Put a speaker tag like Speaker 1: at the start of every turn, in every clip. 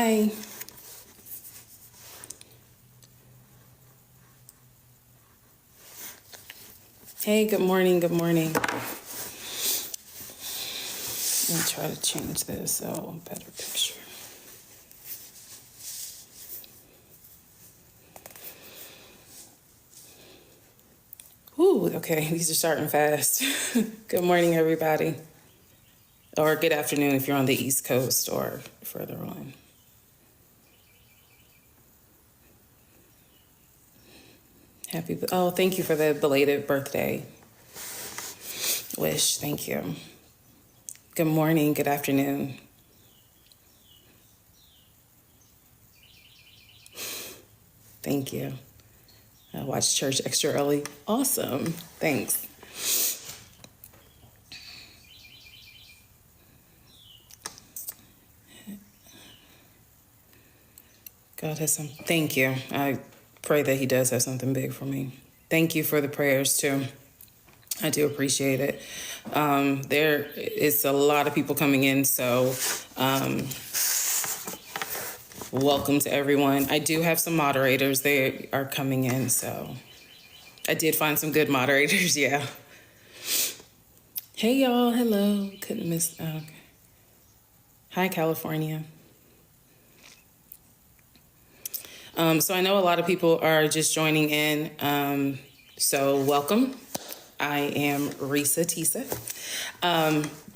Speaker 1: Hi. Hey, good morning. Good morning. Let me try to change this so better picture. Ooh, okay, these are starting fast. Good morning, everybody. Or good afternoon if you're on the East Coast or further on. Thank you for the belated birthday wish. Thank you. Good morning, good afternoon. Thank you. I watched church extra early. Awesome. Thanks. God has some. Thank you. I pray that He does have something big for me. Thank you for the prayers too. I do appreciate it. There is a lot of people coming in, so welcome to everyone. I do have some moderators. They are coming in, so I did find some good moderators. Yeah. Hey y'all. Hello. Couldn't miss. Okay. Hi, California. So I know a lot of people are just joining in. So welcome. I am Reesa Teesa.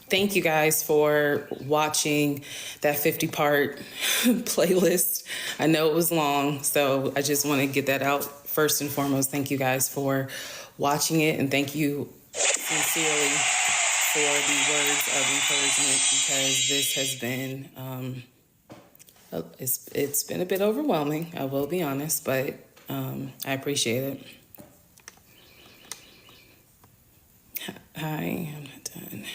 Speaker 1: Thank you guys for watching that 50-part playlist. I know it was long, so I just want to get that out first and foremost. Thank you guys for watching it, and thank you sincerely for the words of encouragement, because this has been it's been a bit overwhelming, I will be honest, but I appreciate it. Hi, I'm not done.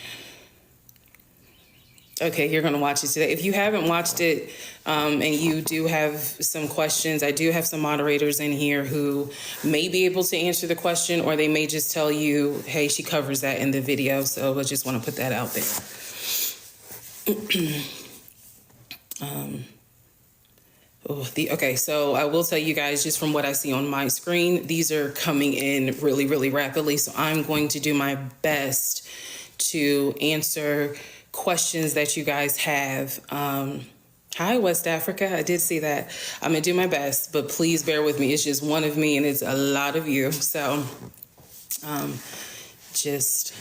Speaker 1: Okay, you're going to watch it today. If you haven't watched it and you do have some questions, I do have some moderators in here who may be able to answer the question, or they may just tell you, hey, she covers that in the video. So I just want to put that out there. Okay, so I will tell you guys, just from what I see on my screen, these are coming in really, really rapidly. So I'm going to do my best to answer questions that you guys have. Hi, West Africa. I did see that. I'm going to do my best, but please bear with me. It's just one of me and it's a lot of you. So just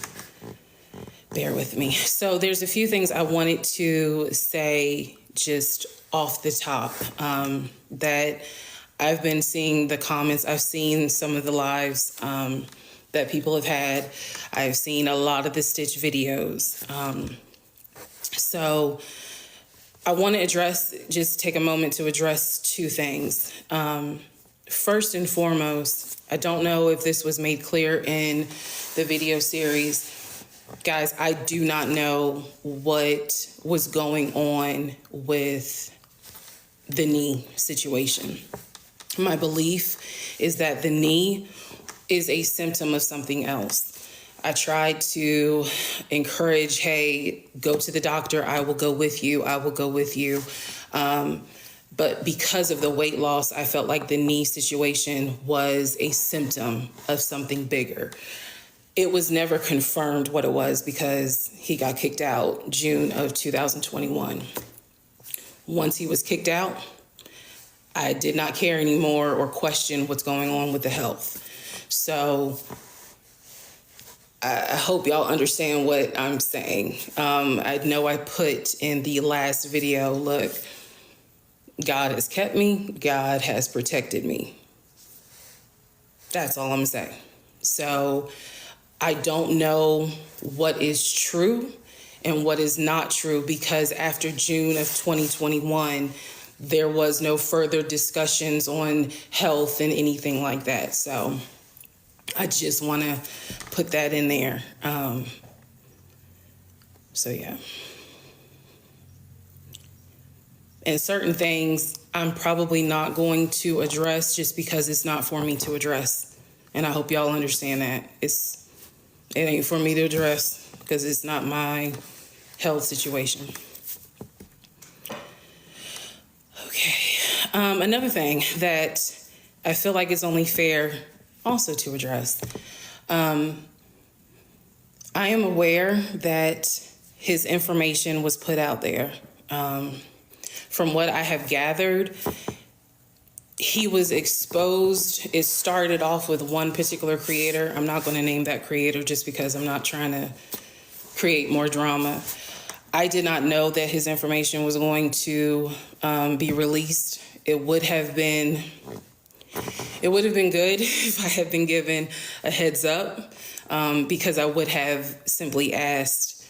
Speaker 1: bear with me. So there's a few things I wanted to say just off the top that I've been seeing the comments. I've seen some of the lives that people have had. I've seen a lot of the Stitch videos. So I want to just take a moment to address two things. First and foremost, I don't know if this was made clear in the video series. Guys, I do not know what was going on with the knee situation. My belief is that the knee is a symptom of something else. I tried to encourage, hey, go to the doctor. I will go with you. I will go with you. But because of the weight loss, I felt like the knee situation was a symptom of something bigger. It was never confirmed what it was because he got kicked out June of 2021. Once he was kicked out, I did not care anymore or question what's going on with the health. So I hope y'all understand what I'm saying. I know I put in the last video, look, God has kept me. God has protected me. That's all I'm saying. So I don't know what is true and what is not true, because after June of 2021, there was no further discussions on health and anything like that. So I just want to put that in there. So yeah. And certain things I'm probably not going to address just because it's not for me to address. And I hope y'all understand that. It ain't for me to address because it's not my health situation. Another thing that I feel like it's only fair also to address. I am aware that his information was put out there. From what I have gathered, he was exposed. It started off with one particular creator. I'm not going to name that creator just because I'm not trying to create more drama. I did not know that his information was going to be released. It would have been good if I had been given a heads up, because I would have simply asked,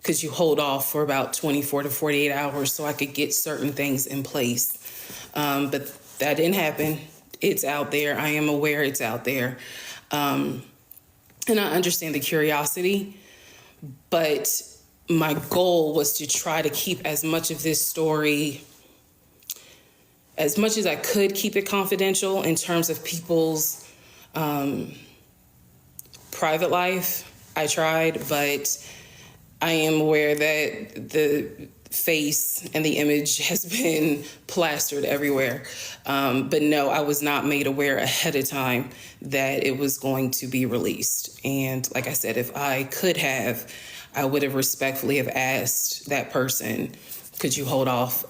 Speaker 1: could you hold off for about 24 to 48 hours so I could get certain things in place? But that didn't happen. It's out there. I am aware it's out there. And I understand the curiosity, but my goal was to try to keep as much of this story, as much as I could, keep it confidential in terms of people's private life. I tried, but I am aware that the face and the image has been plastered everywhere. But no, I was not made aware ahead of time that it was going to be released. And like I said, if I could have, I would have respectfully have asked that person, could you hold off?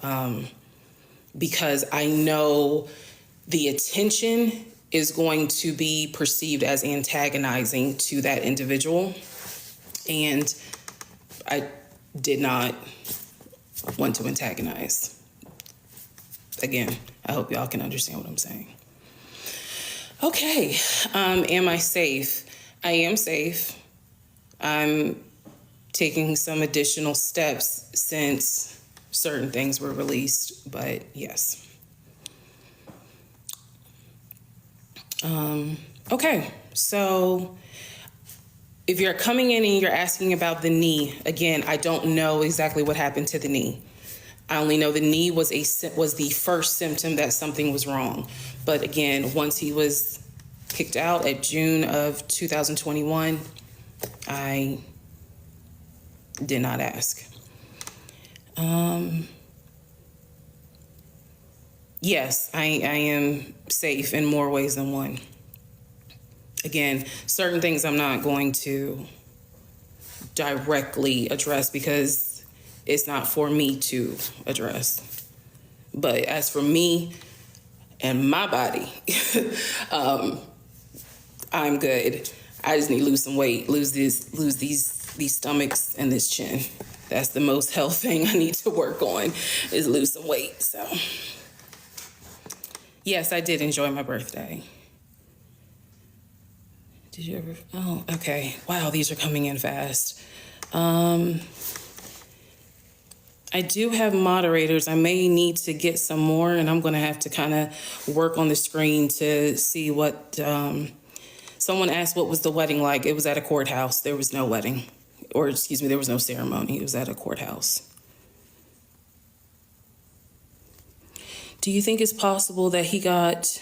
Speaker 1: Because I know the attention is going to be perceived as antagonizing to that individual. And I did not want to antagonize. Again, I hope y'all can understand what I'm saying. Okay, am I safe? I am safe. I'm taking some additional steps since certain things were released, but yes. Okay, so if you're coming in and you're asking about the knee, again, I don't know exactly what happened to the knee. I only know the knee was the first symptom that something was wrong. But again, once he was kicked out at June of 2021, I did not ask. Yes, I am safe in more ways than one. Again, certain things I'm not going to directly address because it's not for me to address. But as for me and my body, I'm good. I just need to lose some weight, lose these stomachs and this chin. That's the most health thing I need to work on, is lose some weight. So yes, I did enjoy my birthday. Did you ever? Oh, okay. Wow, these are coming in fast. I do have moderators. I may need to get some more, and I'm going to have to kind of work on the screen to see what. Someone asked what was the wedding like. It was at a courthouse. There was no wedding. Or, excuse me, there was no ceremony. It was at a courthouse. Do you think it's possible that he got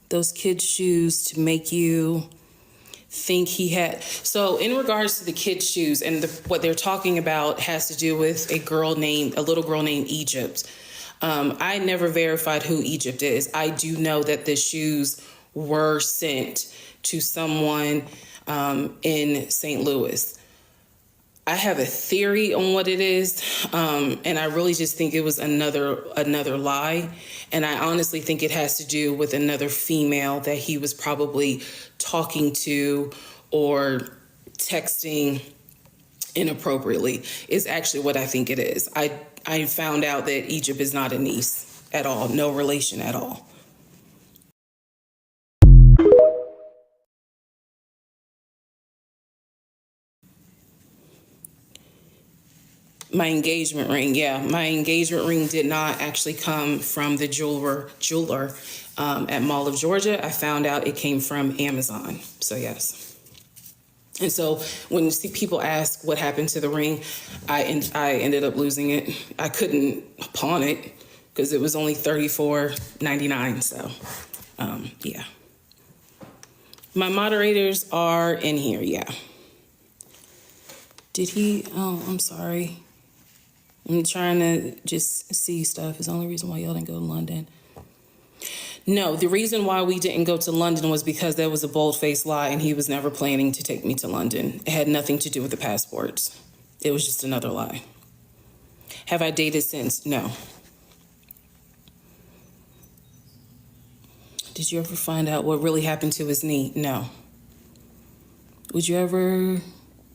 Speaker 1: those kids' shoes to make you think he had? So in regards to the kids' shoes, and what they're talking about has to do with a little girl named Egypt. I never verified who Egypt is. I do know that the shoes were sent to someone in St. Louis. I have a theory on what it is, and I really just think it was another lie. And I honestly think it has to do with another female that he was probably talking to or texting inappropriately is actually what I think it is. I found out that Egypt is not a niece at all, no relation at all. My engagement ring, yeah. My engagement ring did not actually come from the jeweler at Mall of Georgia. I found out it came from Amazon. So yes. And so when you see people ask what happened to the ring, I ended up losing it. I couldn't pawn it because it was only $34.99. So yeah. My moderators are in here, yeah. Did he? Oh, I'm sorry. I'm trying to just see stuff. It's the only reason why y'all didn't go to London. No, the reason why we didn't go to London was because there was a bold-faced lie and he was never planning to take me to London. It had nothing to do with the passports. It was just another lie. Have I dated since? No. Did you ever find out what really happened to his knee? No. Would you ever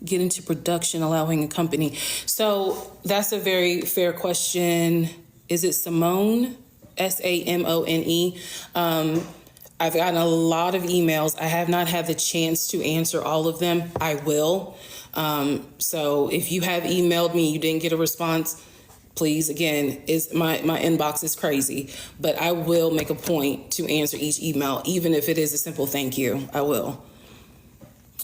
Speaker 1: get into production allowing a company? So that's a very fair question. Is it Simone? Samone. I've gotten a lot of emails. I have not had the chance to answer all of them. I will. So if you have emailed me, you didn't get a response, please, again, my inbox is crazy, but I will make a point to answer each email, even if it is a simple thank you. I will.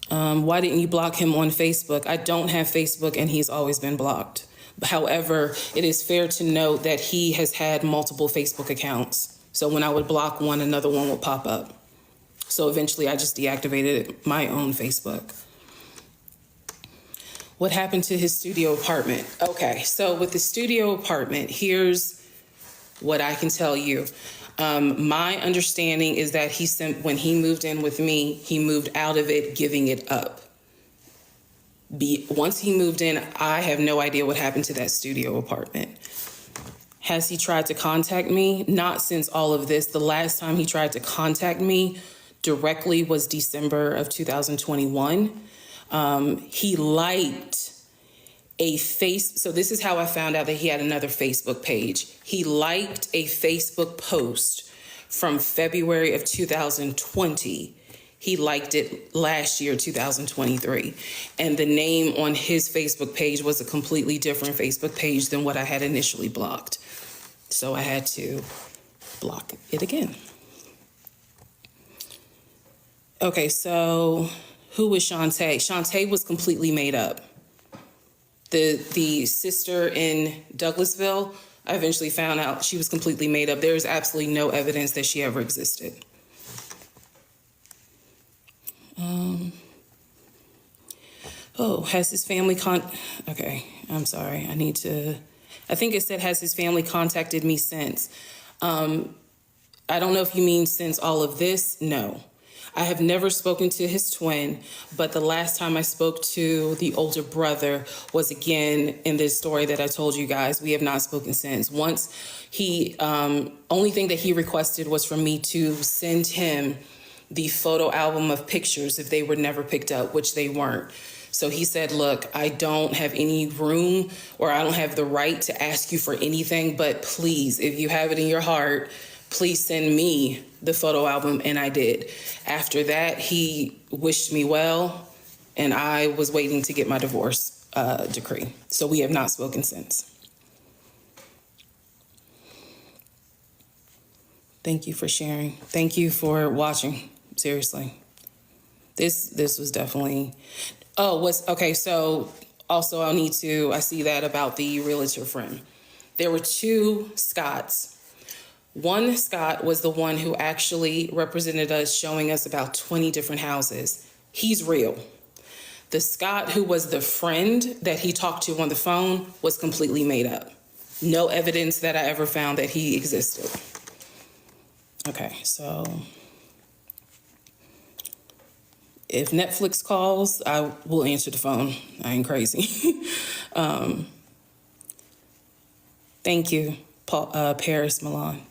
Speaker 1: Why didn't you block him on Facebook? I don't have Facebook and he's always been blocked. However, it is fair to note that he has had multiple Facebook accounts. So when I would block one, another one would pop up. So eventually I just deactivated my own Facebook. What happened to his studio apartment? Okay, so with the studio apartment, here's what I can tell you. My understanding is that when he moved in with me, he moved out of it, giving it up. Once he moved in, I have no idea what happened to that studio apartment. Has he tried to contact me? Not since all of this. The last time he tried to contact me directly was December of 2021. He liked so this is how I found out that he had another Facebook page. He liked a Facebook post from February of 2020. He liked it last year, 2023. And the name on his Facebook page was a completely different Facebook page than what I had initially blocked. So I had to block it again. Okay, so who was Shantae? Shantae was completely made up. The sister in Douglasville, I eventually found out she was completely made up. There is absolutely no evidence that she ever existed. Has his family okay, I'm sorry. I think it said, has his family contacted me since? I don't know if you mean since all of this. No. I have never spoken to his twin, but the last time I spoke to the older brother was again in this story that I told you guys. We have not spoken since. Once only thing that he requested was for me to send him the photo album of pictures if they were never picked up, which they weren't. So he said, look, I don't have any room or I don't have the right to ask you for anything, but please, if you have it in your heart, please send me the photo album, and I did. After that, he wished me well, and I was waiting to get my divorce decree. So we have not spoken since. Thank you for sharing. Thank you for watching. Seriously. This was definitely... okay, so also I see that about the realtor friend. There were two Scotts. One Scott was the one who actually represented us, showing us about 20 different houses. He's real. The Scott who was the friend that he talked to on the phone was completely made up. No evidence that I ever found that he existed. Okay, so if Netflix calls, I will answer the phone. I ain't crazy. Thank you, Paris Milan.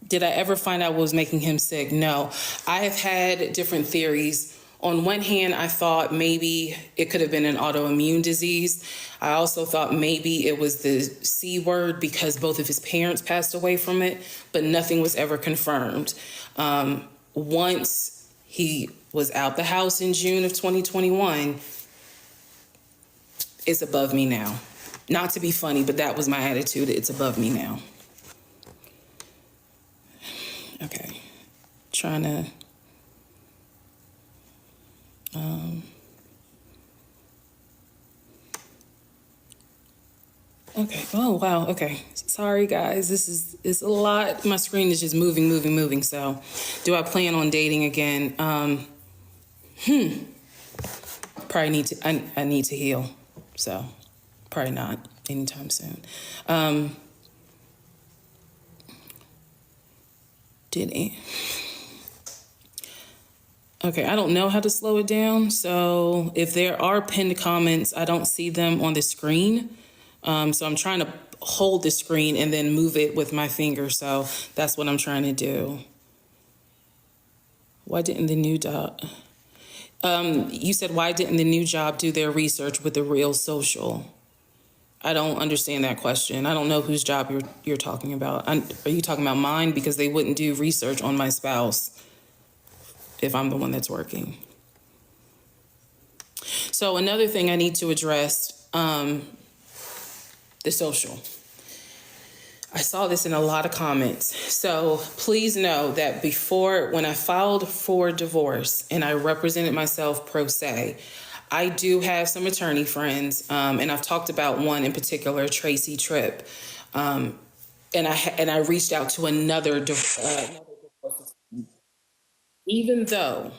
Speaker 1: Did I ever find out what was making him sick? No. I have had different theories. On one hand, I thought maybe it could have been an autoimmune disease. I also thought maybe it was the C word because both of his parents passed away from it, but nothing was ever confirmed. Once he was out the house in June of 2021, it's above me now. Not to be funny, but that was my attitude. It's above me now. Okay, trying to, okay, oh, wow, okay. Sorry, guys, it's a lot. My screen is just moving. So do I plan on dating again? Probably need to, I need to heal. So probably not anytime soon. Did it? Okay, I don't know how to slow it down. So if there are pinned comments, I don't see them on the screen. So I'm trying to hold the screen and then move it with my finger. So that's what I'm trying to do. Why didn't the new job? You said, why didn't the new job do their research with the real social? I don't understand that question. I don't know whose job you're talking about. Are you talking about mine? Because they wouldn't do research on my spouse if I'm the one that's working. So another thing I need to address, the social. I saw this in a lot of comments. So please know that before, when I filed for divorce and I represented myself pro se, I do have some attorney friends, and I've talked about one in particular, Tracy Tripp, and I reached out to another even though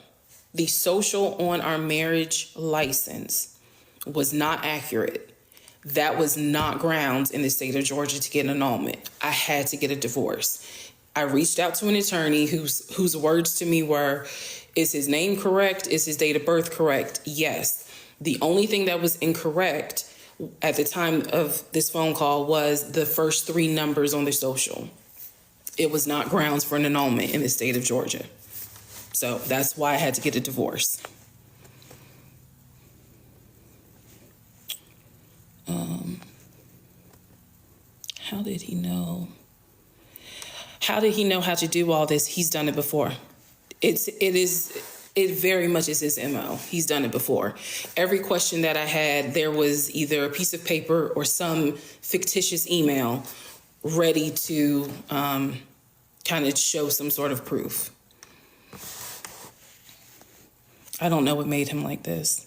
Speaker 1: the social on our marriage license was not accurate. That was not grounds in the state of Georgia to get an annulment. I had to get a divorce. I reached out to an attorney whose words to me were, is his name correct? Is his date of birth correct? Yes. The only thing that was incorrect at the time of this phone call was the first 3 numbers on the social. It was not grounds for an annulment in the state of Georgia. So that's why I had to get a divorce. How did he know? How did he know how to do all this? He's done it before. It very much is his MO. He's done it before. Every question that I had, there was either a piece of paper or some fictitious email ready to kind of show some sort of proof. I don't know what made him like this.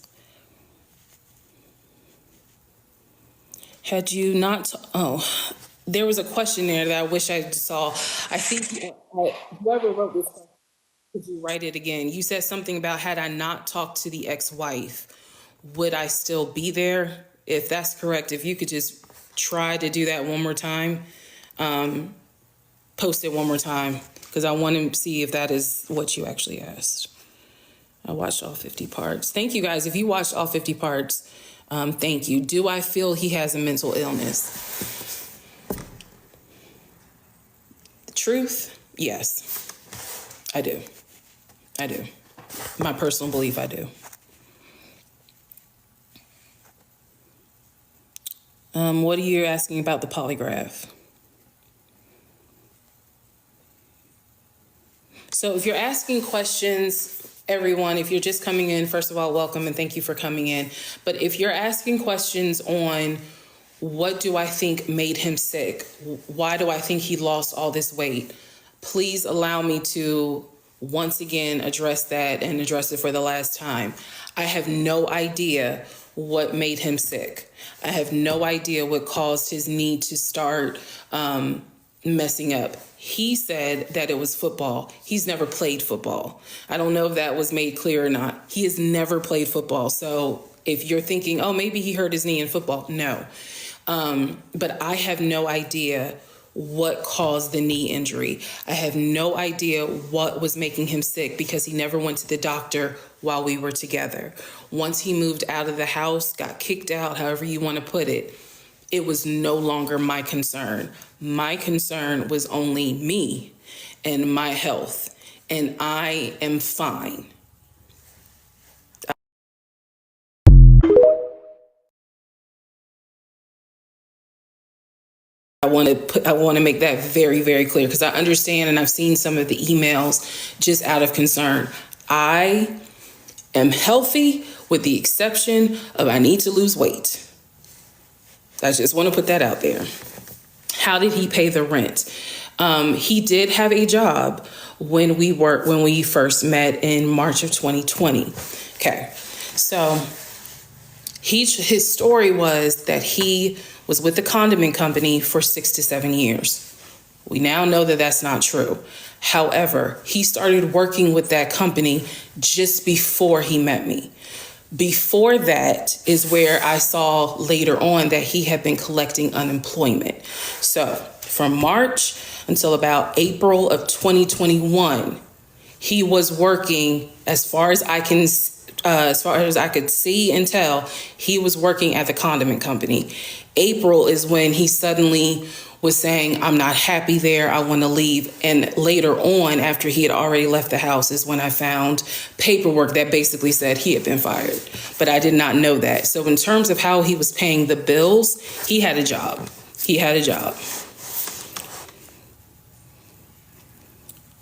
Speaker 1: Had you not, there was a question there that I wish I saw. I think whoever wrote this question, could you write it again? You said something about, had I not talked to the ex-wife, would I still be there? If that's correct, if you could just try to do that one more time, post it one more time, because I want to see if that is what you actually asked. I watched all 50 parts. Thank you guys. If you watched all 50 parts, thank you. Do I feel he has a mental illness? The truth? Yes, I do. I do. My personal belief, I do. What are you asking about the polygraph? So if you're asking questions, everyone, if you're just coming in, first of all, welcome and thank you for coming in. But if you're asking questions on what do I think made him sick, why do I think he lost all this weight, please allow me to once again address that and address it for the last time. I have no idea what made him sick. I have no idea what caused his knee to start messing up. He said that it was football. He's never played football. I don't know if that was made clear or not. He has never played football. So if you're thinking, oh, maybe he hurt his knee in football, no. But I have no idea what caused the knee injury. I have no idea what was making him sick because he never went to the doctor while we were together. Once he moved out of the house, got kicked out, however you want to put it, it was no longer my concern. My concern was only me and my health, and I am fine. I want to make that very, very clear because I understand and I've seen some of the emails just out of concern. I am healthy with the exception of I need to lose weight. I just want to put that out there. How did he pay the rent? He did have a job when we first met in March of 2020. Okay, so his story was that he was with the condiment company for 6 to 7 years. We now know that that's not true. However, he started working with that company just before he met me. Before that is where I saw later on that he had been collecting unemployment. So from March until about April of 2021, he was working, as far as I could see and tell, he was working at the condiment company. April is when he suddenly was saying, I'm not happy there, I want to leave. And later on, after he had already left the house, is when I found paperwork that basically said he had been fired. But I did not know that. So in terms of how he was paying the bills, he had a job. He had a job.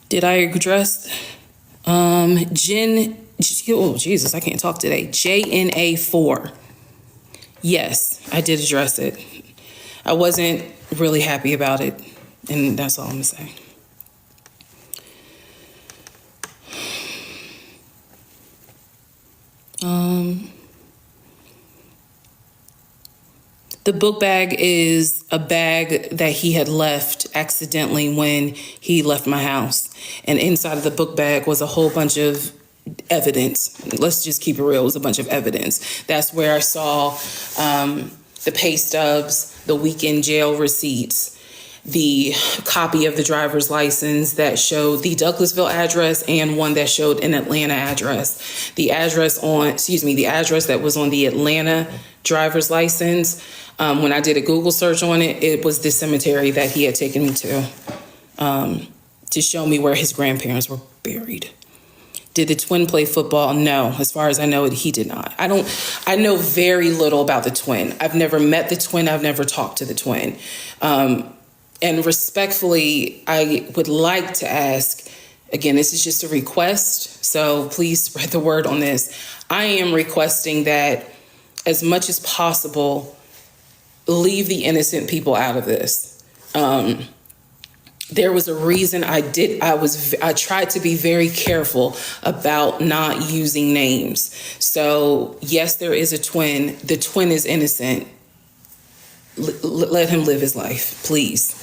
Speaker 1: Did I address oh Jesus, I can't talk today. JNA4. Yes, I did address it. I wasn't really happy about it, and that's all I'm gonna say. The book bag is a bag that he had left accidentally when he left my house. And inside of the book bag was a whole bunch of evidence. Let's just keep it real. It was a bunch of evidence. That's where I saw the pay stubs, the weekend jail receipts, the copy of the driver's license that showed the Douglasville address and one that showed an Atlanta address. The address that was on the Atlanta driver's license, when I did a Google search on it, it was the cemetery that he had taken me to show me where his grandparents were buried. Did the twin play football? No. As far as I know, he did not. I know very little about the twin. I've never met the twin. I've never talked to the twin. And respectfully, I would like to ask, again, this is just a request, so please spread the word on this. I am requesting that, as much as possible, leave the innocent people out of this. There was a reason I tried to be very careful about not using names. So yes, there is a twin. The twin is innocent. Let him live his life, please.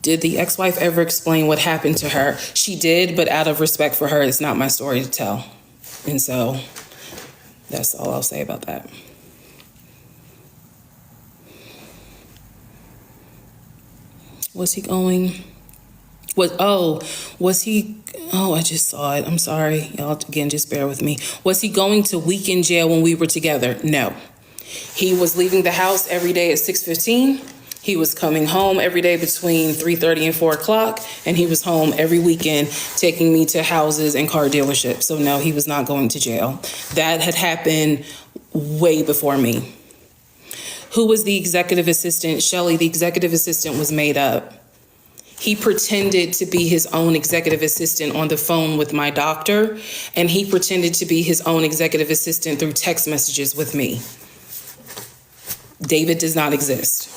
Speaker 1: Did the ex-wife ever explain what happened to her? She did, but out of respect for her, it's not my story to tell. And so that's all I'll say about that. Was he going? I just saw it. I'm sorry. Y'all, again, just bear with me. Was he going to weekend jail when we were together? No. He was leaving the house every day at 6:15. He was coming home every day between 3:30 and 4 o'clock. And he was home every weekend taking me to houses and car dealerships. So no, he was not going to jail. That had happened way before me. Who was the executive assistant? Shelly, the executive assistant was made up. He pretended to be his own executive assistant on the phone with my doctor, and he pretended to be his own executive assistant through text messages with me. David does not exist.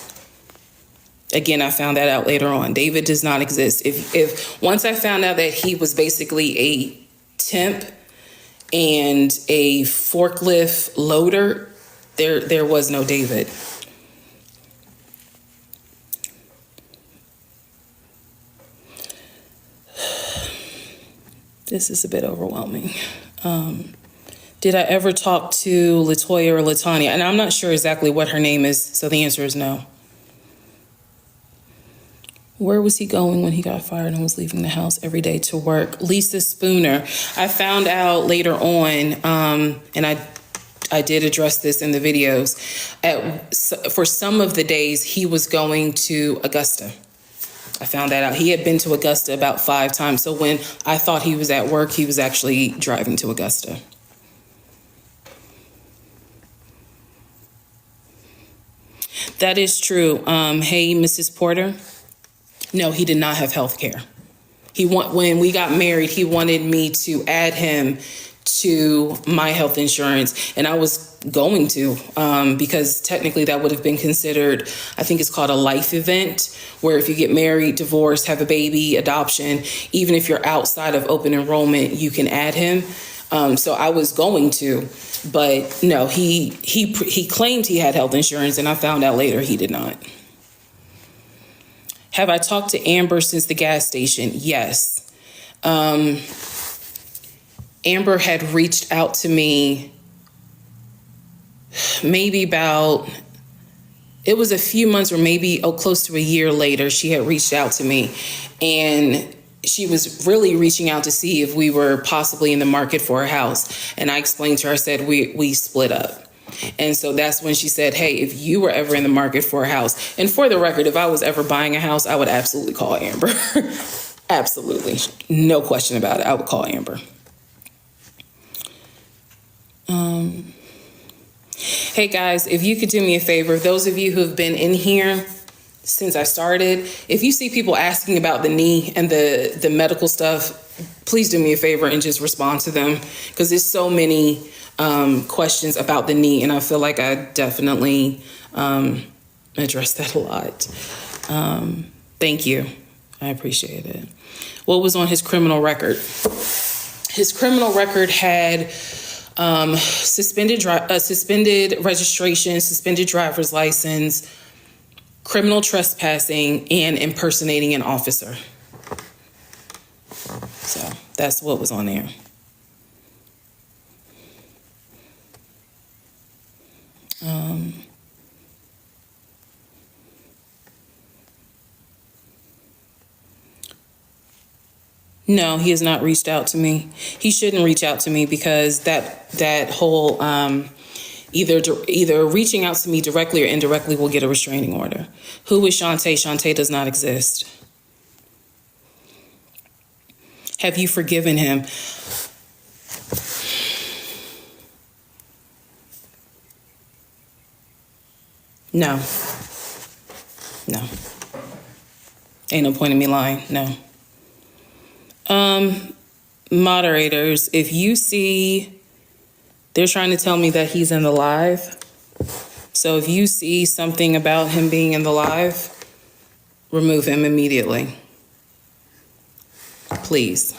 Speaker 1: Again, I found that out later on. David does not exist. If once I found out that he was basically a temp and a forklift loader, there was no David. This is a bit overwhelming. Did I ever talk to Latoya or Latanya? And I'm not sure exactly what her name is, so the answer is no. Where was he going when he got fired and was leaving the house every day to work? Lisa Spooner. I found out later on, and I did address this in the videos, for some of the days he was going to Augusta. I found that out. He had been to Augusta about 5 times. So when I thought he was at work, he was actually driving to Augusta. That is true. Hey, Mrs. Porter. No, he did not have health care. When we got married, he wanted me to add him to my health insurance, and I was going to, because technically that would have been considered, I think it's called a life event, where if you get married, divorced, have a baby, adoption, even if you're outside of open enrollment, you can add him. So I was going to, but no, he claimed he had health insurance, and I found out later he did not. Have I talked to Amber since the gas station? Yes. Amber had reached out to me maybe about it was a few months or maybe close to a year later, she had reached out to me, and she was really reaching out to see if we were possibly in the market for a house. And I explained to her, I said, we split up. And so that's when she said, hey, if you were ever in the market for a house, and for the record, if I was ever buying a house, I would absolutely call Amber. Absolutely. No question about it. I would call Amber. Hey guys, if you could do me a favor, those of you who have been in here since I started, if you see people asking about the knee and the medical stuff, please do me a favor and just respond to them, because there's so many questions about the knee, and I feel like I definitely addressed that a lot. Thank you. I appreciate it. What was on his criminal record? His criminal record had suspended registration, suspended driver's license, criminal trespassing, and impersonating an officer. So that's what was on there. No, he has not reached out to me. He shouldn't reach out to me, because that whole either reaching out to me directly or indirectly will get a restraining order. Who is Shantae? Shantae does not exist. Have you forgiven him? No. No. Ain't no point in me lying. No. Moderators, if you see, they're trying to tell me that he's in the live. So if you see something about him being in the live, remove him immediately. Please.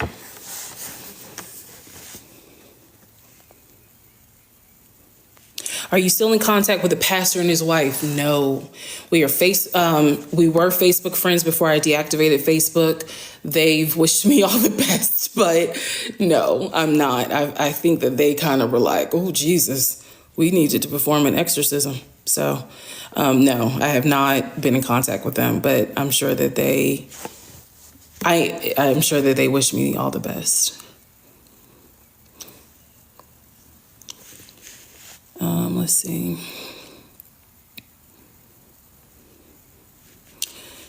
Speaker 1: Are you still in contact with the pastor and his wife? No. We were Facebook friends before I deactivated Facebook. They've wished me all the best, but no, I'm not. I think that they kind of were like, oh, Jesus, we needed to perform an exorcism. So, no, I have not been in contact with them, but I'm sure that I'm sure that they wish me all the best. Let's see.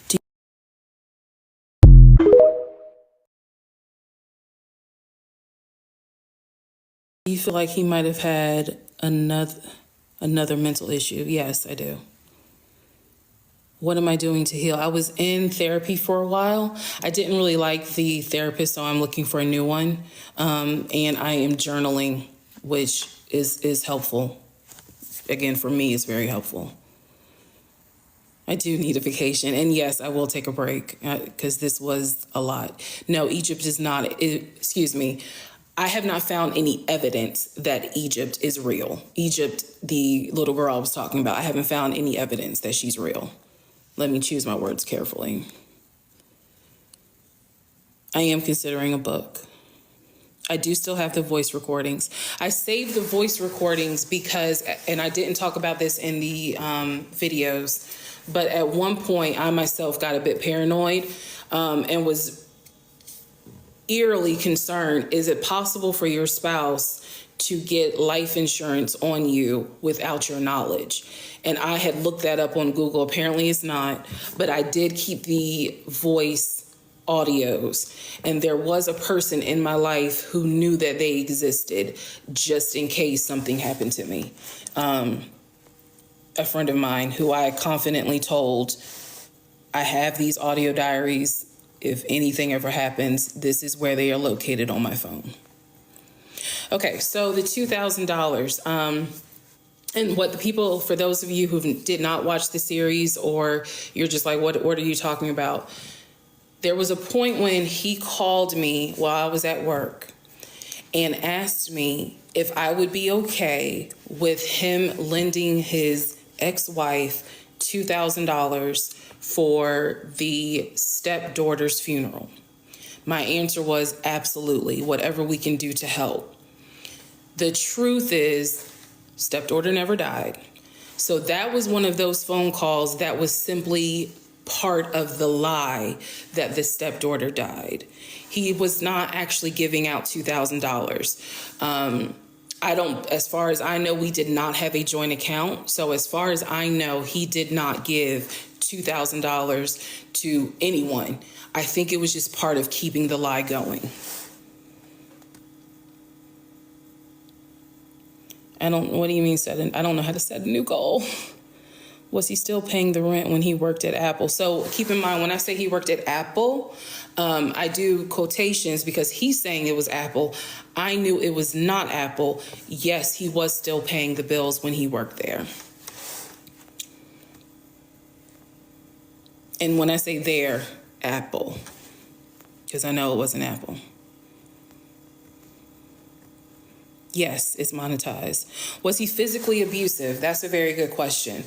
Speaker 1: Do you feel like he might have had another mental issue? Yes, I do. What am I doing to heal? I was in therapy for a while. I didn't really like the therapist, so I'm looking for a new one. And I am journaling, which is helpful. Again, for me, it's very helpful. I do need a vacation. And yes, I will take a break, because this was a lot. No, Egypt is not, excuse me. I have not found any evidence that Egypt is real. Egypt, the little girl I was talking about, I haven't found any evidence that she's real. Let me choose my words carefully. I am considering a book. I do still have the voice recordings. I saved the voice recordings because, and I didn't talk about this in the videos, but at one point I myself got a bit paranoid and was eerily concerned. Is it possible for your spouse to get life insurance on you without your knowledge? And I had looked that up on Google. Apparently it's not, but I did keep the voice audios, and there was a person in my life who knew that they existed just in case something happened to me. A friend of mine who I confidently told, I have these audio diaries. If anything ever happens, this is where they are located on my phone. Okay, so the $2,000. And what the people, for those of you who did not watch the series, or you're just like, what are you talking about? There was a point when he called me while I was at work and asked me if I would be okay with him lending his ex-wife $2,000 for the stepdaughter's funeral. My answer was absolutely, whatever we can do to help. The truth is, stepdaughter never died. So that was one of those phone calls that was simply part of the lie that the stepdaughter died. He was not actually giving out $2,000. As far as I know, we did not have a joint account. So as far as I know, he did not give $2,000 to anyone. I think it was just part of keeping the lie going. What do you mean I don't know how to set a new goal. Was he still paying the rent when he worked at Apple? So keep in mind, when I say he worked at Apple, I do quotations because he's saying it was Apple. I knew it was not Apple. Yes, he was still paying the bills when he worked there. And when I say there, Apple, because I know it wasn't Apple. Yes, it's monetized. Was he physically abusive? That's a very good question.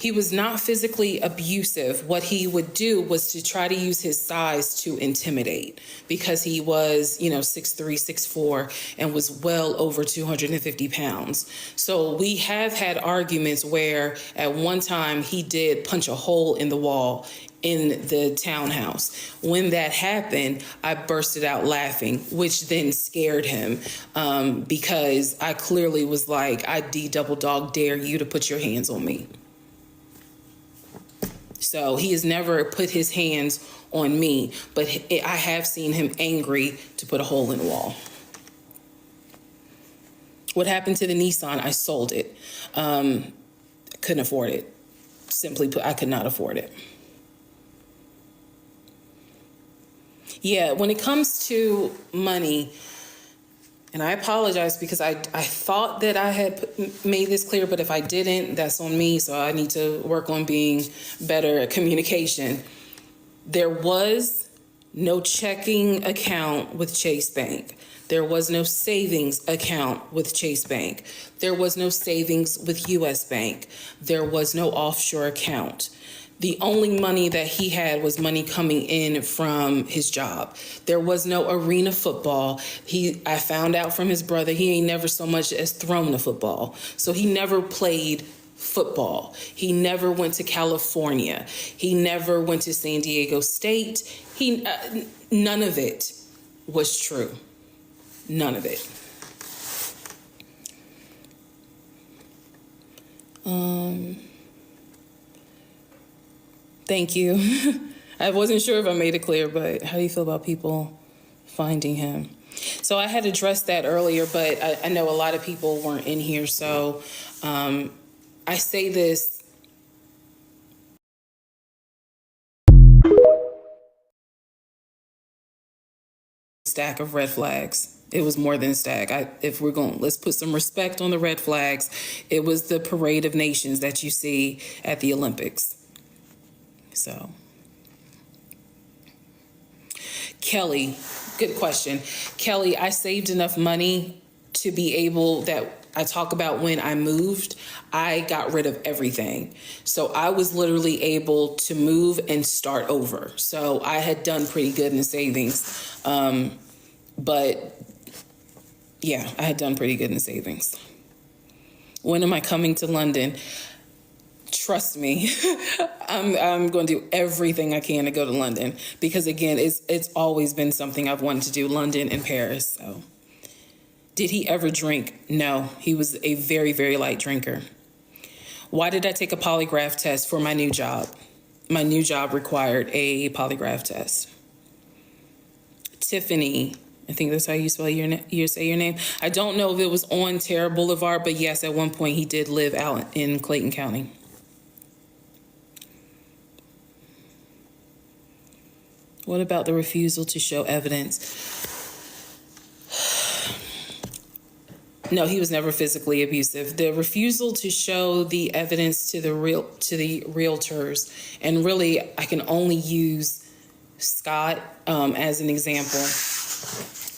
Speaker 1: He was not physically abusive. What he would do was to try to use his size to intimidate, because he was, 6'3", 6'4", and was well over 250 pounds. So we have had arguments where at one time he did punch a hole in the wall in the townhouse. When that happened, I bursted out laughing, which then scared him, because I clearly was like, I double dog dare you to put your hands on me. So he has never put his hands on me, but I have seen him angry to put a hole in the wall. What happened to the Nissan? I sold it. I couldn't afford it. Simply put, I could not afford it. Yeah, when it comes to money, and I apologize because I thought that I had made this clear, but if I didn't, that's on me. So I need to work on being better at communication. There was no checking account with Chase Bank. There was no savings account with Chase Bank. There was no savings with US Bank. There was no offshore account. The only money that he had was money coming in from his job. There was no arena football. I found out from his brother, he ain't never so much as thrown a football. So he never played football. He never went to California. He never went to San Diego State. None of it was true. None of it. Thank you. I wasn't sure if I made it clear, but how do you feel about people finding him? So I had addressed that earlier, but I know a lot of people weren't in here. So I say this. Stack of red flags. It was more than a stack. Let's put some respect on the red flags. It was the parade of nations that you see at the Olympics. So, Kelly, good question. Kelly, I saved enough money to be able that I talk about when I moved, I got rid of everything. So I was literally able to move and start over. So I had done pretty good in the savings. But yeah, I had done pretty good in the savings. When am I coming to London? Trust me, I'm going to do everything I can to go to London, because again, it's always been something I've wanted to do, London and Paris. So, did he ever drink? No, he was a very, very light drinker. Why did I take a polygraph test for my new job? My new job required a polygraph test. Tiffany, I think that's how you spell you say your name. I don't know if it was on Terra Boulevard, but yes, at one point he did live out in Clayton County. What about the refusal to show evidence? No, he was never physically abusive. The refusal to show the evidence to the realtors, and really I can only use Scott as an example.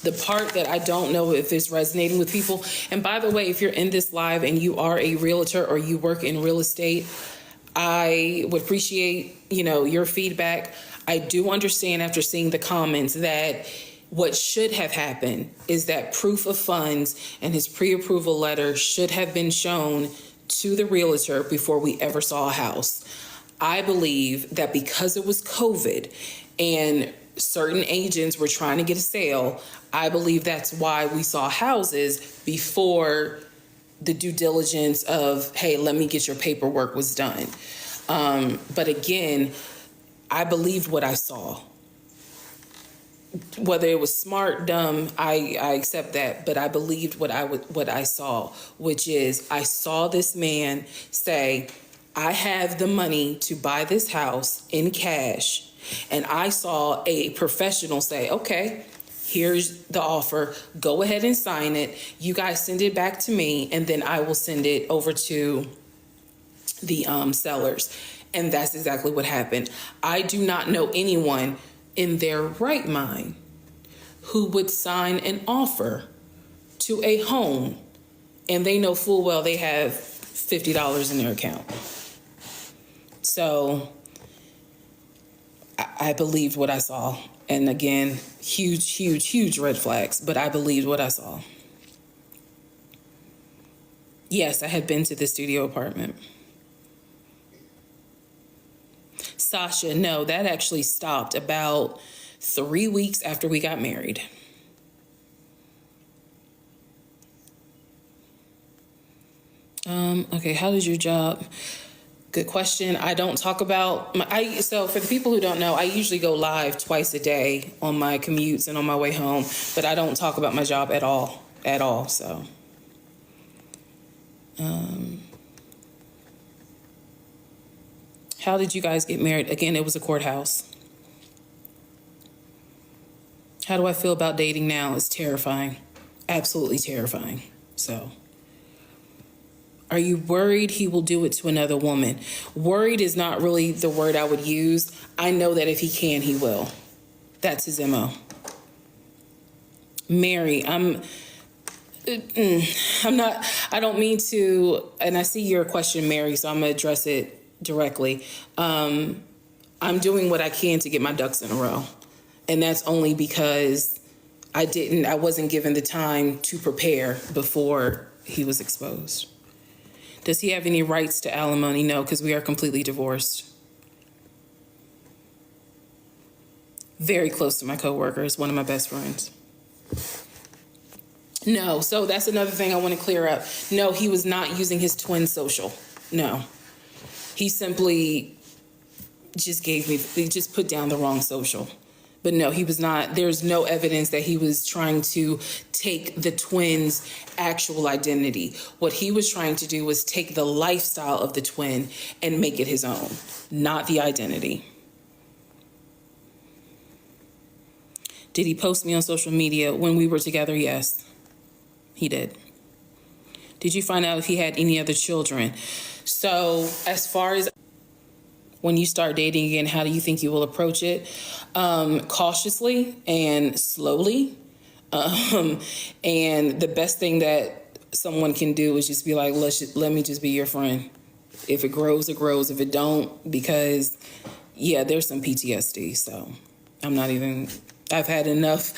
Speaker 1: The part that I don't know if it's resonating with people, and by the way, if you're in this live and you are a realtor or you work in real estate, I would appreciate, your feedback. I do understand after seeing the comments that what should have happened is that proof of funds and his pre-approval letter should have been shown to the realtor before we ever saw a house. I believe that because it was COVID and certain agents were trying to get a sale, I believe that's why we saw houses before the due diligence of, hey, let me get your paperwork was done. But again, I believed what I saw. Whether it was smart, dumb, I accept that, but I believed what I saw, which is I saw this man say, I have the money to buy this house in cash. And I saw a professional say, okay, here's the offer. Go ahead and sign it. You guys send it back to me, and then I will send it over to the sellers. And that's exactly what happened. I do not know anyone in their right mind who would sign an offer to a home and they know full well they have $50 in their account. So I believed what I saw. And again, huge red flags, but I believed what I saw. Yes, I had been to the studio apartment. Sasha, no, that actually stopped about 3 weeks after we got married. Okay, how does your job? Good question. I don't talk about so for the people who don't know, I usually go live twice a day on my commutes and on my way home, but I don't talk about my job at all. So, how did you guys get married? Again, it was a courthouse. How do I feel about dating now? It's terrifying. Absolutely terrifying. So, are you worried he will do it to another woman? Worried is not really the word I would use. I know that if he can, he will. That's his MO. Mary, I'm not, I don't mean to, and I see your question, Mary, so I'm going to address it directly. I'm doing what I can to get my ducks in a row. And that's only because I wasn't given the time to prepare before he was exposed. Does he have any rights to alimony? No, because we are completely divorced. Very close to my coworkers, one of my best friends. No, so that's another thing I want to clear up. No, he was not using his twin social. No. He simply just put down the wrong social. But no, he was not. There's no evidence that he was trying to take the twins' actual identity. What he was trying to do was take the lifestyle of the twin and make it his own, not the identity. Did he post me on social media when we were together? Yes, he did. Did you find out if he had any other children? So as far as when you start dating again, how do you think you will approach it? Cautiously and slowly. And the best thing that someone can do is just be like, let me just be your friend. If it grows, it grows. If it don't, because yeah, there's some PTSD. So I've had enough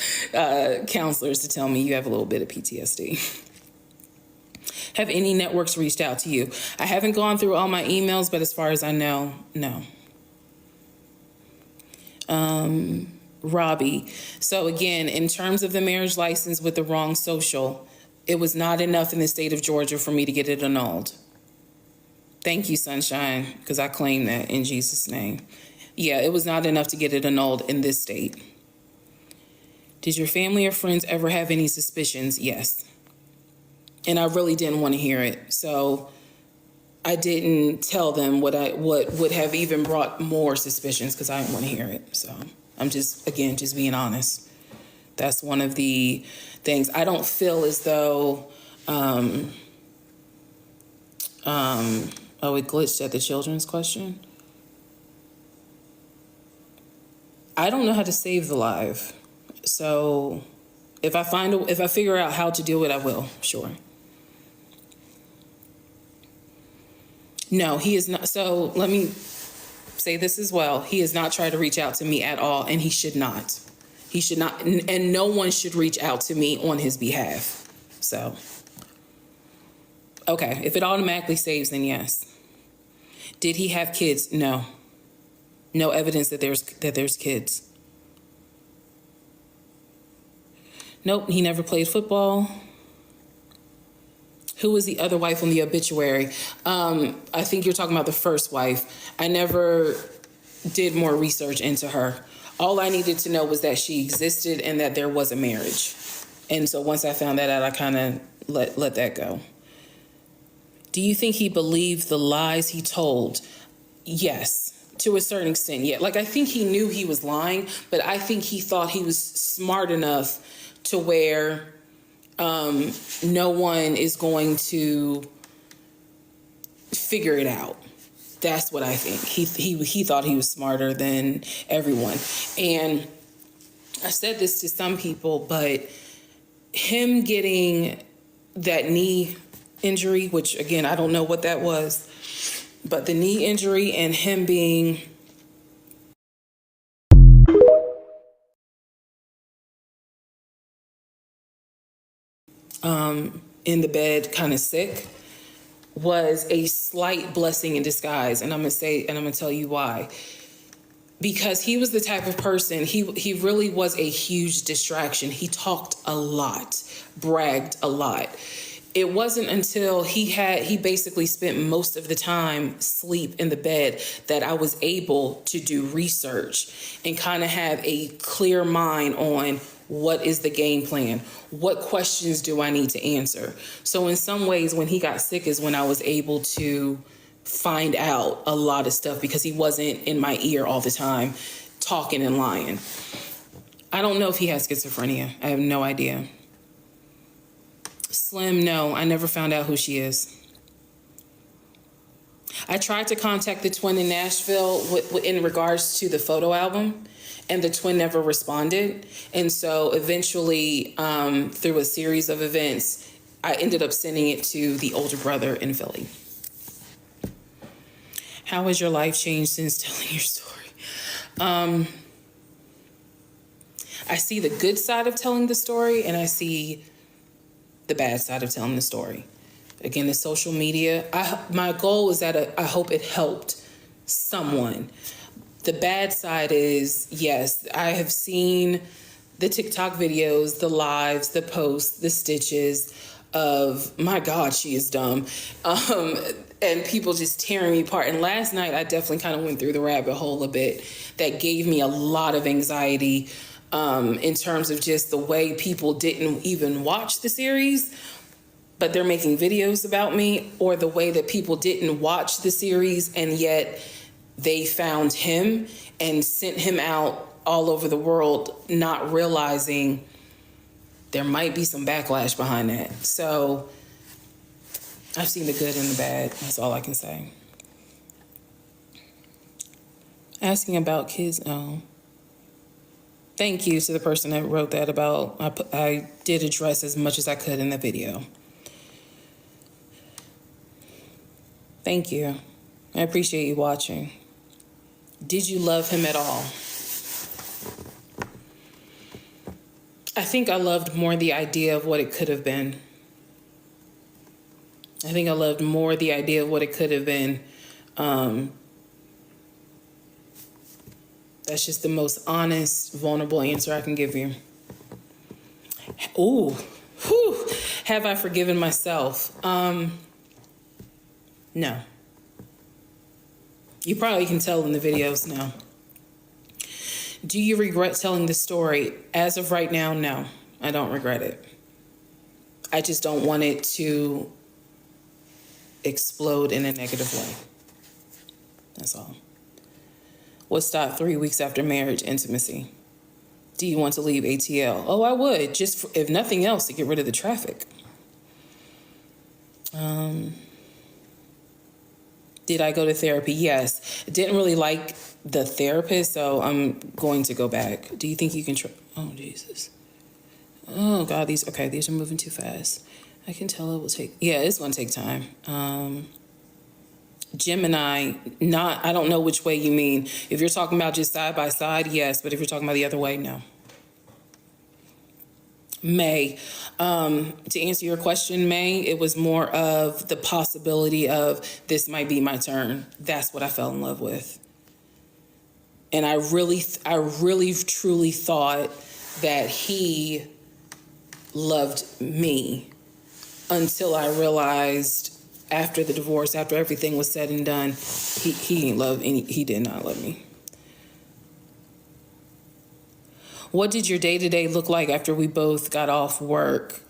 Speaker 1: counselors to tell me you have a little bit of PTSD. Have any networks reached out to you? I haven't gone through all my emails, but as far as I know, no. Robbie. So again, in terms of the marriage license with the wrong social, it was not enough in the state of Georgia for me to get it annulled. Thank you, Sunshine, because I claim that in Jesus' name. Yeah, it was not enough to get it annulled in this state. Did your family or friends ever have any suspicions? Yes. And I really didn't want to hear it. So I didn't tell them what would have even brought more suspicions because I didn't want to hear it. So I'm just being honest. That's one of the things. I don't feel as though, it glitched at the children's question. I don't know how to save the live. So if I figure out how to do it, I will, sure. No, he is not. So let me say this as well. He has not tried to reach out to me at all, and he should not. He should not, and no one should reach out to me on his behalf. So Okay, if it automatically saves, then yes. Did he have kids? No. No evidence that there's kids. Nope, he never played football. Who was the other wife on the obituary? I think you're talking about the first wife. I never did more research into her. All I needed to know was that she existed and that there was a marriage. And so once I found that out, I kind of let that go. Do you think he believed the lies he told? Yes, to a certain extent. Yeah, like I think he knew he was lying, but I think he thought he was smart enough to where no one is going to figure it out. That's what I think. He thought he was smarter than everyone. And I said this to some people, but him getting that knee injury, which again, I don't know what that was, but the knee injury and him being in the bed kind of sick was a slight blessing in disguise. And I'm going to tell you why. Because he was the type of person, he really was a huge distraction. He talked a lot, bragged a lot. It wasn't until he basically spent most of the time asleep in the bed that I was able to do research and kind of have a clear mind on what is the game plan? What questions do I need to answer? So in some ways, when he got sick is when I was able to find out a lot of stuff because he wasn't in my ear all the time talking and lying. I don't know if he has schizophrenia. I have no idea. Slim, no, I never found out who she is. I tried to contact the twin in Nashville in regards to the photo album, and the twin never responded. And so eventually, through a series of events, I ended up sending it to the older brother in Philly. How has your life changed since telling your story? I see the good side of telling the story, and I see the bad side of telling the story. Again, the social media. My goal is that I hope it helped someone. The bad side is, yes, I have seen the TikTok videos, the lives, the posts, the stitches of, my God, she is dumb. And people just tearing me apart. And last night, I definitely kind of went through the rabbit hole a bit. That gave me a lot of anxiety in terms of just the way people didn't even watch the series, but they're making videos about me, or the way that people didn't watch the series and yet they found him and sent him out all over the world, not realizing there might be some backlash behind that. So I've seen the good and the bad. That's all I can say. Asking about kids. Oh. Thank you to the person that wrote that about, I did address as much as I could in the video. Thank you. I appreciate you watching. Did you love him at all? I think I loved more the idea of what it could have been. I think I loved more the idea of what it could have been. That's just the most honest, vulnerable answer I can give you. Ooh, whew. Have I forgiven myself? No. You probably can tell in the videos now. Do you regret telling the story? As of right now, no, I don't regret it. I just don't want it to explode in a negative way. That's all. What stopped 3 weeks after marriage intimacy? Do you want to leave ATL? Oh, I would, just for, if nothing else, to get rid of the traffic. Did I go to therapy? Yes. Didn't really like the therapist, so I'm going to go back. Do you think you can oh, Jesus. Oh, God, these are moving too fast. I can tell it will take, it's going to take time. Gemini, I don't know which way you mean. If you're talking about just side by side, yes, but if you're talking about the other way, no. May. To answer your question, May, it was more of the possibility of this might be my turn. That's what I fell in love with. And I really, truly thought that he loved me until I realized after the divorce, after everything was said and done, he did not love me. What did your day-to-day look like after we both got off work?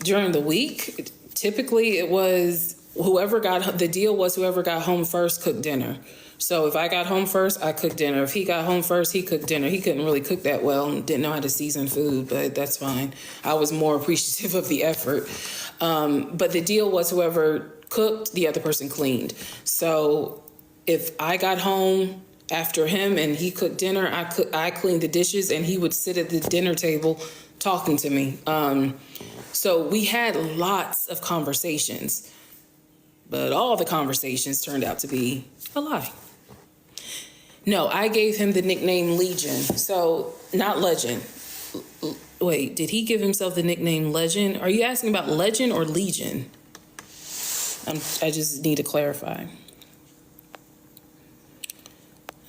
Speaker 1: During the week, typically it was whoever got home first cooked dinner. So if I got home first, I cooked dinner. If he got home first, he cooked dinner. He couldn't really cook that well and didn't know how to season food, but that's fine. I was more appreciative of the effort. But the deal was whoever cooked, the other person cleaned. So if I got home after him and he cooked dinner, I cleaned the dishes, and he would sit at the dinner table talking to me. So we had lots of conversations, but all the conversations turned out to be a lie. No, I gave him the nickname Legion. So not Legend. Wait, did he give himself the nickname Legend? Are you asking about Legend or Legion? I just need to clarify.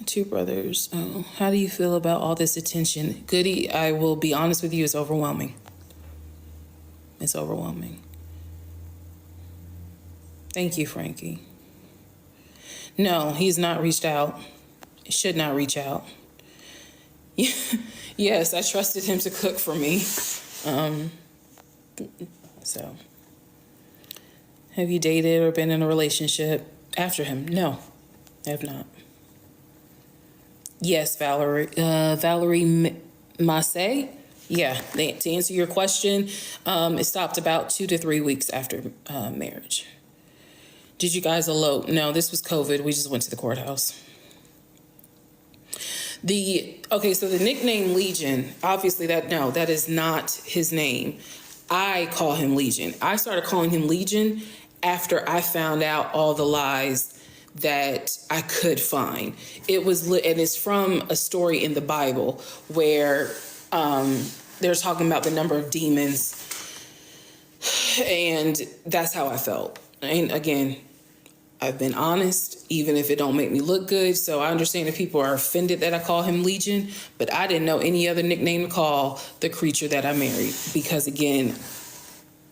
Speaker 1: Two brothers. Oh, how do you feel about all this attention? Goody, I will be honest with you, it's overwhelming. It's overwhelming. Thank you, Frankie. No, he's not reached out. He should not reach out. Yes, I trusted him to cook for me. So, have you dated or been in a relationship after him? No, I have not. Yes, Valerie Massey. Yeah, to answer your question, it stopped about 2 to 3 weeks after marriage. Did you guys elope? No, this was COVID. We just went to the courthouse. So the nickname Legion, obviously that is not his name. I call him Legion. I started calling him Legion after I found out all the lies that I could find. And it's from a story in the Bible where they're talking about the number of demons, and that's how I felt. And again, I've been honest, even if it don't make me look good. So I understand if people are offended that I call him Legion, but I didn't know any other nickname to call the creature that I married, because again,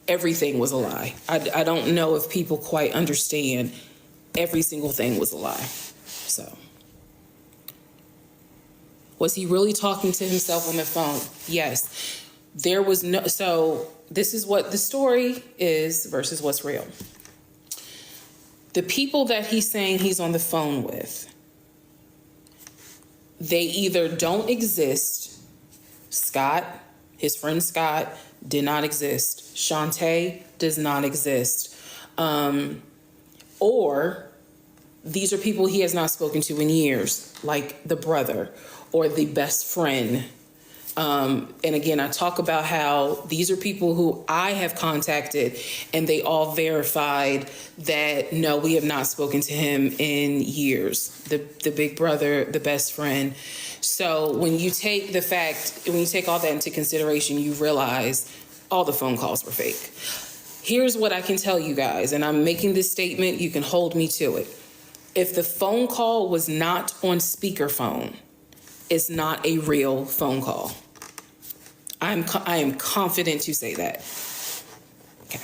Speaker 1: everything was a lie. I don't know if people quite understand. Every single thing was a lie. So, was he really talking to himself on the phone? Yes. There was no, so this is what the story is versus what's real. The people that he's saying he's on the phone with, they either don't exist. Scott, his friend Scott, did not exist. Shantae does not exist. Or these are people he has not spoken to in years, like the brother or the best friend. And again, I talk about how these are people who I have contacted, and they all verified that, no, we have not spoken to him in years. The big brother, the best friend. So when you take all that into consideration, you realize all the phone calls were fake. Here's what I can tell you guys, and I'm making this statement, you can hold me to it. If the phone call was not on speakerphone, it's not a real phone call. I am confident to say that. Okay.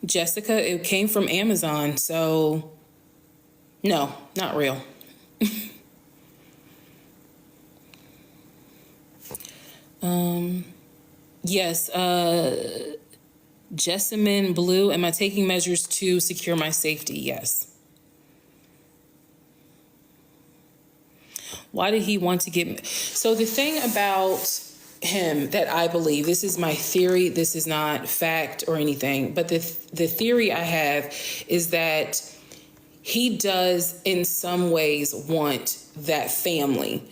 Speaker 1: Jessica, it came from Amazon, so no, not real. Yes, Jessamine Blue, am I taking measures to secure my safety? Yes. Why did he want to get me? So the thing about him that I believe, this is my theory, this is not fact or anything, but the theory I have is that he does in some ways want that family,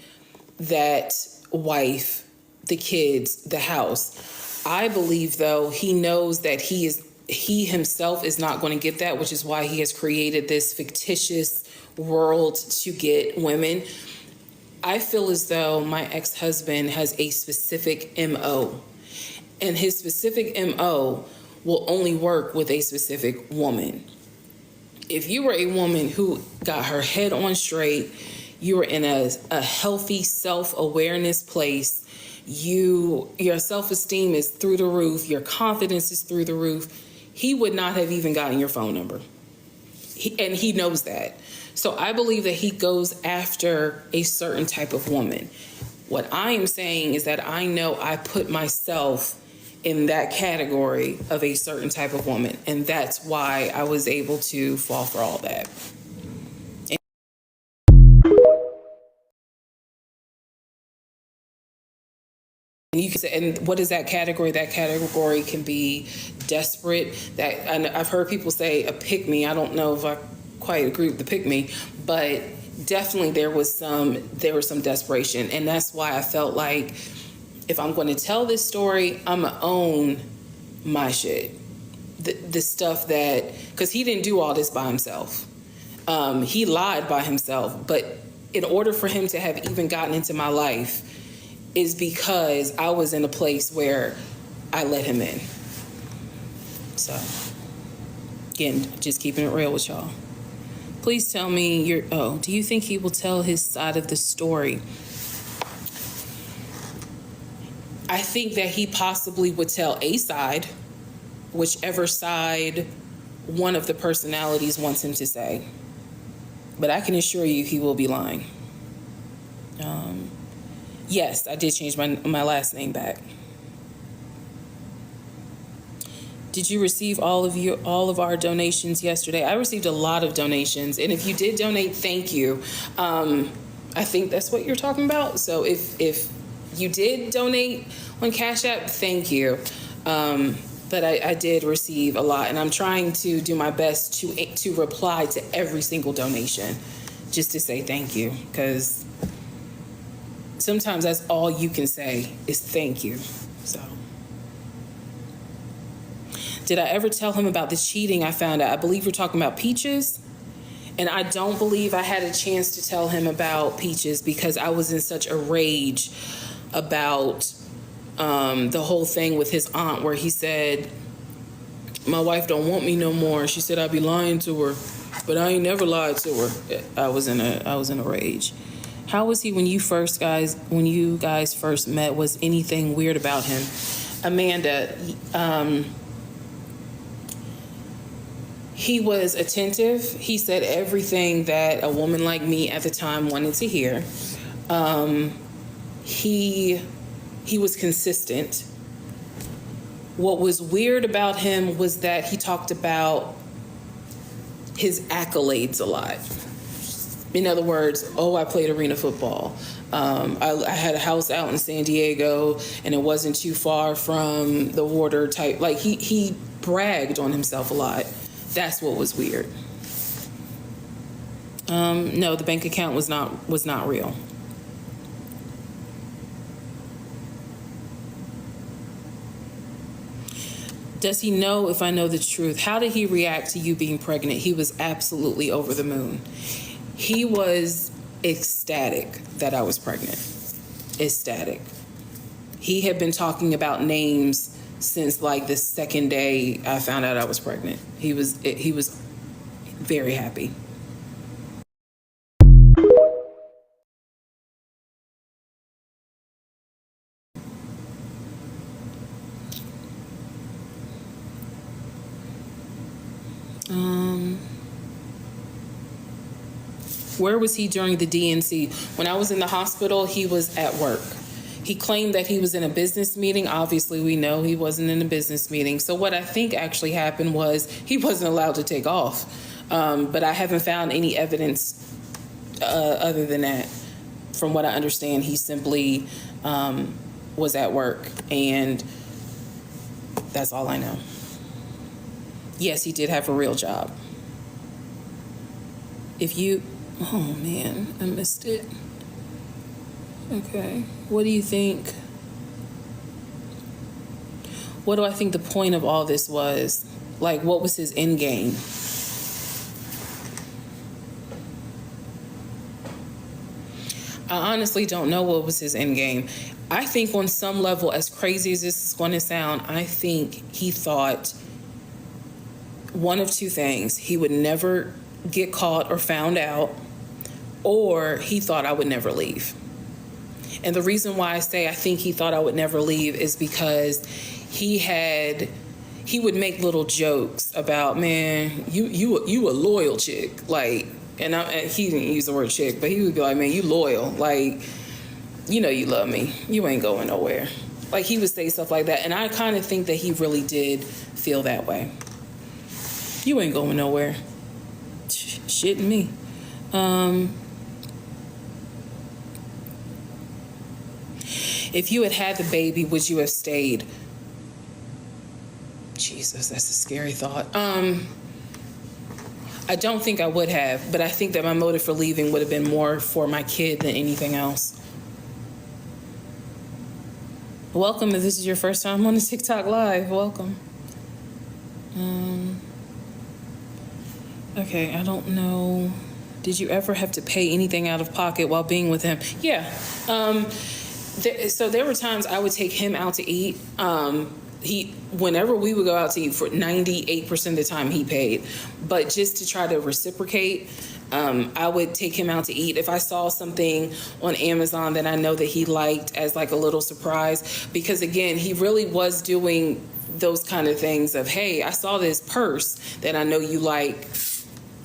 Speaker 1: that wife, the kids, the house. I believe, though, he knows that he himself is not going to get that, which is why he has created this fictitious world to get women. I feel as though my ex-husband has a specific MO, and his specific MO will only work with a specific woman. If you were a woman who got her head on straight, you were in a healthy self-awareness place, your self-esteem is through the roof, your confidence is through the roof, he would not have even gotten your phone number. And he knows that. So I believe that he goes after a certain type of woman. What I am saying is that I know I put myself in that category of a certain type of woman. And that's why I was able to fall for all that. And you can say, and what is that category? That category can be desperate. That, and I've heard people say a pick me. I don't know if I quite agree with the pick me, but definitely there was some desperation, and that's why I felt like if I'm going to tell this story, I'm gonna own my shit, the stuff that, because he didn't do all this by himself. He lied by himself, but in order for him to have even gotten into my life is because I was in a place where I let him in. So, again, just keeping it real with y'all. Please tell me do you think he will tell his side of the story? I think that he possibly would tell a side, whichever side one of the personalities wants him to say. But I can assure you he will be lying. Yes, I did change my last name back. Did you receive all of our donations yesterday? I received a lot of donations, and if you did donate, thank you. I think that's what you're talking about. So if you did donate on Cash App, thank you. But I did receive a lot, and I'm trying to do my best to reply to every single donation, just to say thank you, because sometimes that's all you can say is thank you. So, did I ever tell him about the cheating I found out? I believe you're talking about Peaches. And I don't believe I had a chance to tell him about Peaches because I was in such a rage about the whole thing with his aunt, where he said, my wife don't want me no more. She said I'd be lying to her, but I ain't never lied to her. I was in a rage. How was he when you guys first met? Was anything weird about him? Amanda, he was attentive. He said everything that a woman like me at the time wanted to hear. He was consistent. What was weird about him was that he talked about his accolades a lot. In other words, I played arena football. I had a house out in San Diego, and it wasn't too far from the water type. Like he bragged on himself a lot. That's what was weird. No, the bank account was not real. Does he know if I know the truth? How did he react to you being pregnant? He was absolutely over the moon. He was ecstatic that I was pregnant. Ecstatic. He had been talking about names since like the second day I found out I was pregnant. He was very happy. Where was he during the DNC? When I was in the hospital, he was at work. He claimed that he was in a business meeting. Obviously, we know he wasn't in a business meeting. So what I think actually happened was he wasn't allowed to take off. But I haven't found any evidence other than that. From what I understand, he simply was at work, and that's all I know. Yes, he did have a real job. Oh man, I missed it. Okay, what do you think? What do I think the point of all this was? Like, what was his end game? I honestly don't know what was his end game. I think on some level, as crazy as this is going to sound, I think he thought one of two things. He would never get caught or found out, or he thought I would never leave. And the reason why I say I think he thought I would never leave is because he would make little jokes about, man, you a loyal chick, like, and he didn't use the word chick, but he would be like, man, you loyal, like, you know you love me, you ain't going nowhere. Like, he would say stuff like that, and I kind of think that he really did feel that way. You ain't going nowhere. Shitting me. If you had the baby, would you have stayed? Jesus, that's a scary thought. I don't think I would have, but I think that my motive for leaving would have been more for my kid than anything else. Welcome, if this is your first time on the TikTok Live, welcome. Okay, I don't know. Did you ever have to pay anything out of pocket while being with him? Yeah. So there were times I would take him out to eat. Whenever we would go out to eat, for 98% of the time he paid. But just to try to reciprocate, I would take him out to eat. If I saw something on Amazon that I know that he liked as like a little surprise, because again, he really was doing those kind of things of, hey, I saw this purse that I know you like,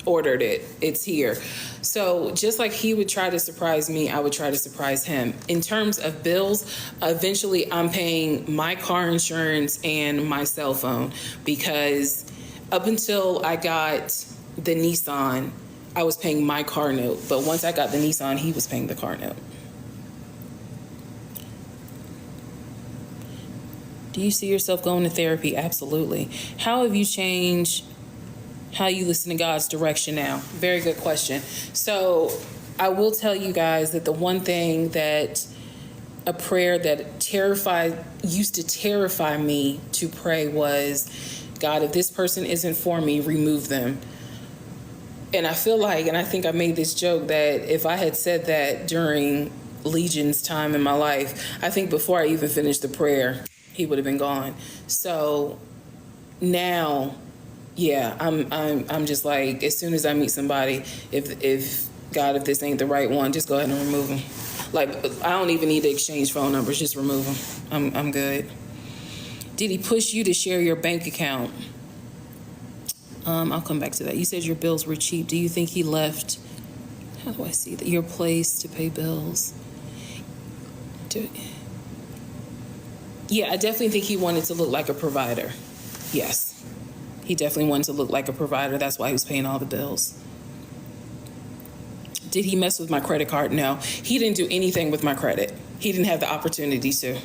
Speaker 1: ordered it, it's here. So just like he would try to surprise me, I would try to surprise him. In terms of bills, eventually I'm paying my car insurance and my cell phone, because up until I got the Nissan, I was paying my car note. But once I got the Nissan, he was paying the car note. Do you see yourself going to therapy? Absolutely. How have you changed how you listen to God's direction now? Very good question. So I will tell you guys that the one thing that a prayer that used to terrify me to pray was, God, if this person isn't for me, remove them. And I feel like, and I think I made this joke, that if I had said that during Legion's time in my life, I think before I even finished the prayer, he would have been gone. So now, yeah, I'm just like, as soon as I meet somebody, if this ain't the right one, just go ahead and remove them. Like, I don't even need to exchange phone numbers, just remove them. I'm good. Did he push you to share your bank account? I'll come back to that. You said your bills were cheap. Do you think he left, how do I see that, your place to pay bills? Yeah, I definitely think he wanted to look like a provider. Yes. He definitely wanted to look like a provider. That's why he was paying all the bills. Did he mess with my credit card? No. He didn't do anything with my credit. He didn't have the opportunity to,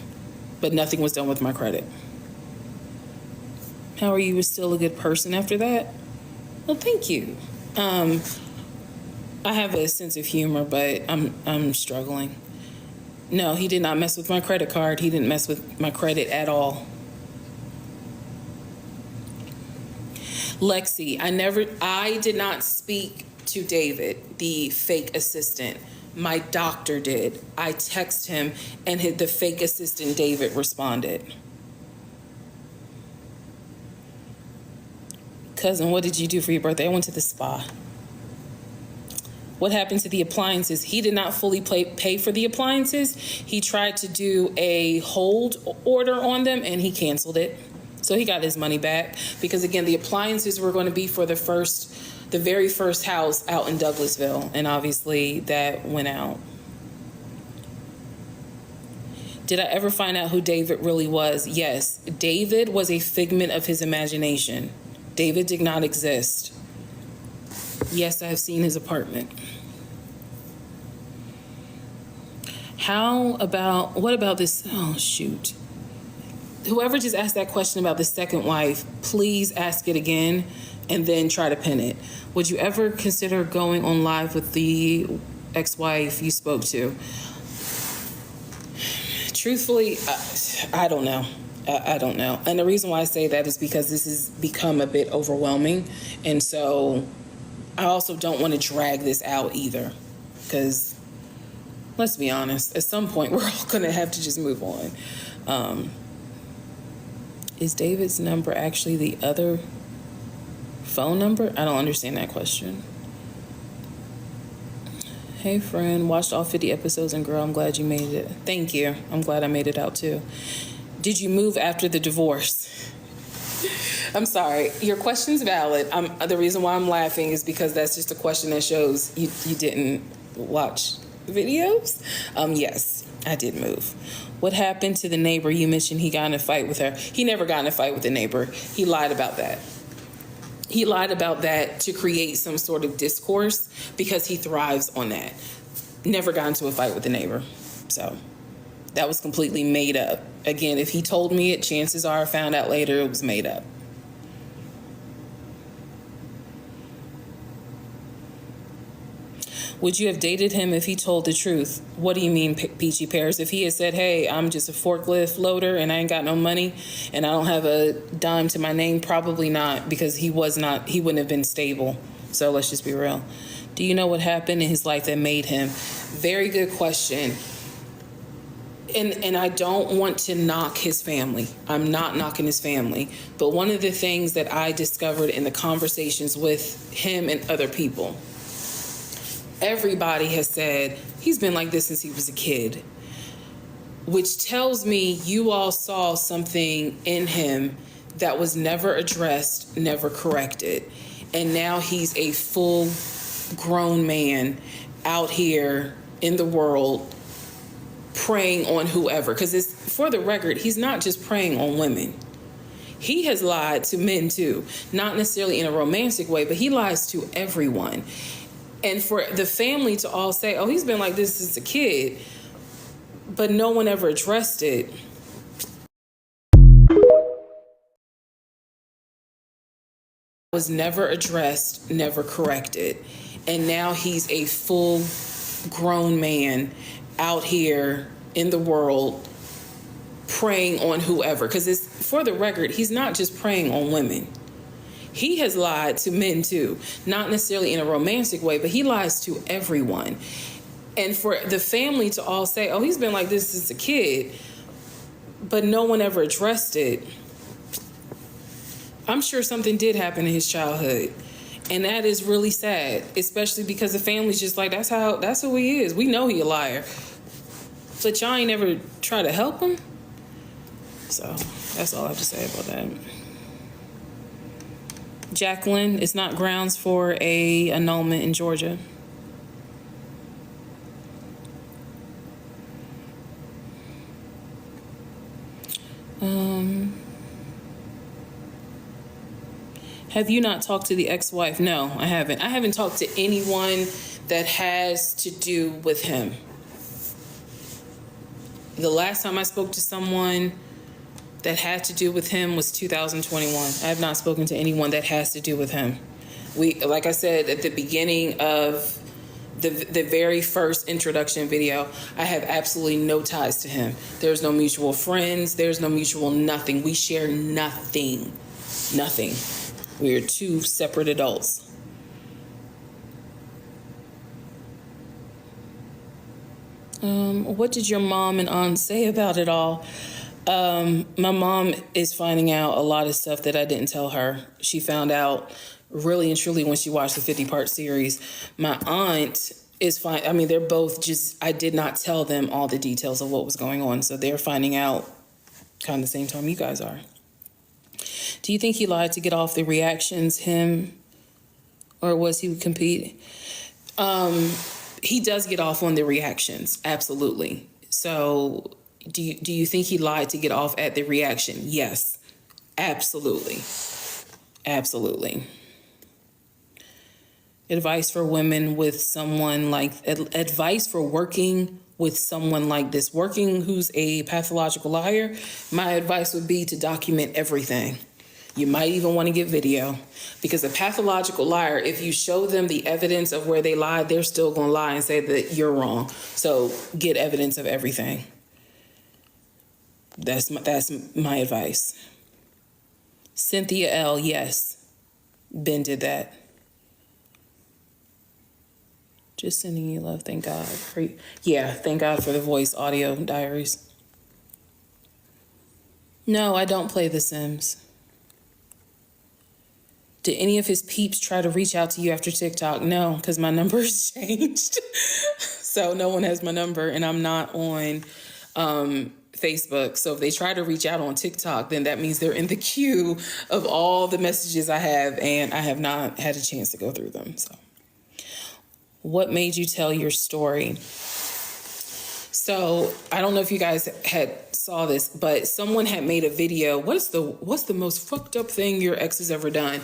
Speaker 1: but nothing was done with my credit. How are you still a good person after that? Well, thank you. I have a sense of humor, but I'm struggling. No, he did not mess with my credit card. He didn't mess with my credit at all. Lexi, I did not speak to David, the fake assistant. My doctor did. I texted him, and the fake assistant, David, responded. Cousin, what did you do for your birthday? I went to the spa. What happened to the appliances? He did not fully pay for the appliances. He tried to do a hold order on them, and he canceled it. So he got his money back, because again, the appliances were going to be for the very first house out in Douglasville, and obviously that went out. Did I ever find out who David really was? Yes, David was a figment of his imagination. David did not exist. Yes, I have seen his apartment. What about this? Oh, shoot. Whoever just asked that question about the second wife, please ask it again and then try to pin it. Would you ever consider going on live with the ex-wife you spoke to? Truthfully, I don't know. I don't know. And the reason why I say that is because this has become a bit overwhelming. And so I also don't want to drag this out either. Because let's be honest, at some point we're all going to have to just move on. Is David's number actually the other phone number? I don't understand that question. Hey friend, watched all 50 episodes and girl, I'm glad you made it. Thank you. I'm glad I made it out too. Did you move after the divorce? I'm sorry. Your question's valid. The reason why I'm laughing is because that's just a question that shows you didn't watch videos. Yes, I did move. What happened to the neighbor? You mentioned he got in a fight with her. He never got in a fight with the neighbor. He lied about that. He lied about that to create some sort of discourse because he thrives on that. Never got into a fight with the neighbor. So that was completely made up. Again, if he told me it, chances are I found out later it was made up. Would you have dated him if he told the truth? What do you mean, Peachy Pears? If he had said, hey, I'm just a forklift loader and I ain't got no money and I don't have a dime to my name, probably not, because he wouldn't have been stable. So let's just be real. Do you know what happened in his life that made him? Very good question. And I don't want to knock his family. I'm not knocking his family. But one of the things that I discovered in the conversations with him and other people, everybody has said he's been like this since he was a kid, which tells me you all saw something in him that was never addressed, never corrected. And now he's a full grown man out here in the world preying on whoever. Because for the record, he's not just preying on women. He has lied to men too, not necessarily in a romantic way, but he lies to everyone. And for the family to all say, oh, he's been like this since a kid, but no one ever addressed it. Was never addressed, never corrected. And now he's a full grown man out here in the world preying on whoever. Because for the record, he's not just preying on women. He has lied to men too, not necessarily in a romantic way, but he lies to everyone. And for the family to all say, oh, he's been like this since a kid, but no one ever addressed it. I'm sure something did happen in his childhood. And that is really sad, especially because the family's just like, that's who he is. We know he a liar. But y'all ain't ever try to help him. So that's all I have to say about that. Jacqueline, it's not grounds for a annulment in Georgia. Have you not talked to the ex-wife? No, I haven't. I haven't talked to anyone that has to do with him. The last time I spoke to someone that had to do with him was 2021. I have not spoken to anyone that has to do with him. Like I said at the beginning of the very first introduction video, I have absolutely no ties to him. There's no mutual friends. There's no mutual nothing. We share nothing. Nothing. We are two separate adults. What did your mom and aunt say about it all? My mom is finding out a lot of stuff that I didn't tell her. She found out really and truly when she watched the 50-part series. My aunt is fine. I mean, they're both just, I did not tell them all the details of what was going on. So they're finding out kind of the same time you guys are. Do you think he lied to get off the reactions, or was he compete? He does get off on the reactions, absolutely. So do you think he lied to get off at the reaction? Yes, absolutely. Absolutely. Advice for women with someone advice for working with someone like this, working who's a pathological liar. My advice would be to document everything. You might even want to get video, because a pathological liar, if you show them the evidence of where they lied, they're still going to lie and say that you're wrong. So get evidence of everything. That's my advice. Cynthia L, yes. Ben did that. Just sending you love, thank God. Yeah, thank God for the voice audio diaries. No, I don't play The Sims. Did any of his peeps try to reach out to you after TikTok? No, because my number has changed. So no one has my number, and I'm not on Facebook. So if they try to reach out on TikTok, then that means they're in the queue of all the messages I have, and I have not had a chance to go through them. So what made you tell your story? So I don't know if you guys saw this, but someone had made a video. What's the most fucked up thing your ex has ever done?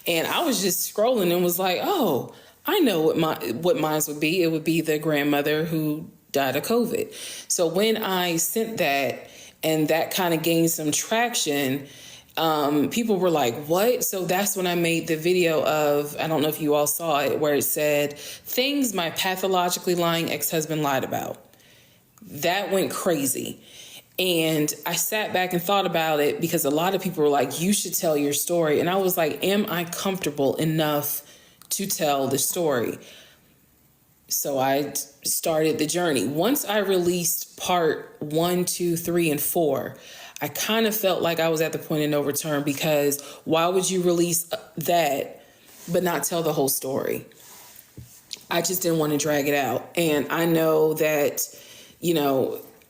Speaker 1: And I was just scrolling and was like, oh, I know what mine would be. It would be the grandmother who died of COVID. So when I sent that and that kind of gained some traction, people were like, what? So that's when I made the video of, I don't know if you all saw it, where it said, things my pathologically lying ex-husband lied about. That went crazy. And I sat back and thought about it because a lot of people were like, you should tell your story. And I was like, am I comfortable enough to tell the story? So I started the journey. Once I released part 1, 2, 3, and 4, I kind of felt like I was at the point of no return, because why would you release that but not tell the whole story? I just didn't want to drag it out. And I know that,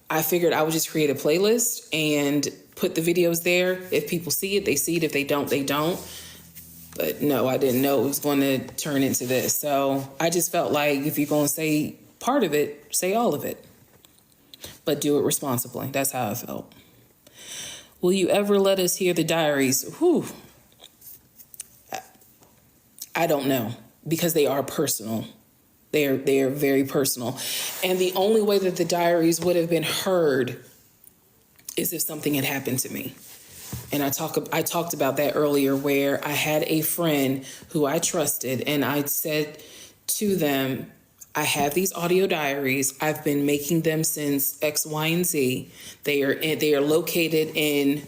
Speaker 1: I figured I would just create a playlist and put the videos there. If people see it, they see it. If they don't, they don't. But no, I didn't know it was going to turn into this. So I just felt like if you're going to say part of it, say all of it. But do it responsibly. That's how I felt. Will you ever let us hear the diaries? Whew. I don't know, because they are personal. They are very personal. And the only way that the diaries would have been heard is if something had happened to me. And I talked about that earlier, where I had a friend who I trusted, and I said to them, I have these audio diaries. I've been making them since X, Y, and Z. They are located in,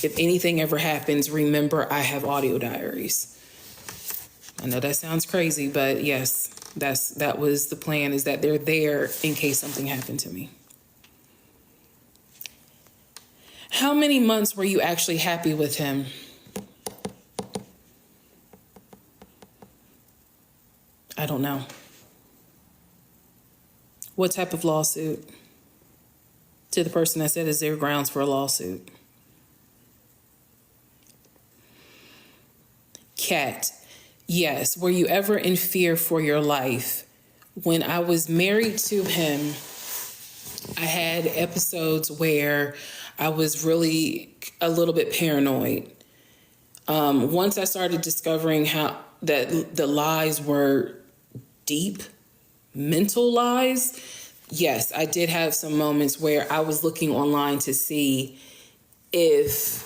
Speaker 1: if anything ever happens, remember I have audio diaries. I know that sounds crazy, but yes, that was the plan, is that they're there in case something happened to me. How many months were you actually happy with him? I don't know. What type of lawsuit? To the person that said, is there grounds for a lawsuit? Cat, yes. Were you ever in fear for your life? When I was married to him, I had episodes where I was really a little bit paranoid. Once I started discovering how that the lies were deep, mental lies, yes, I did have some moments where I was looking online to see if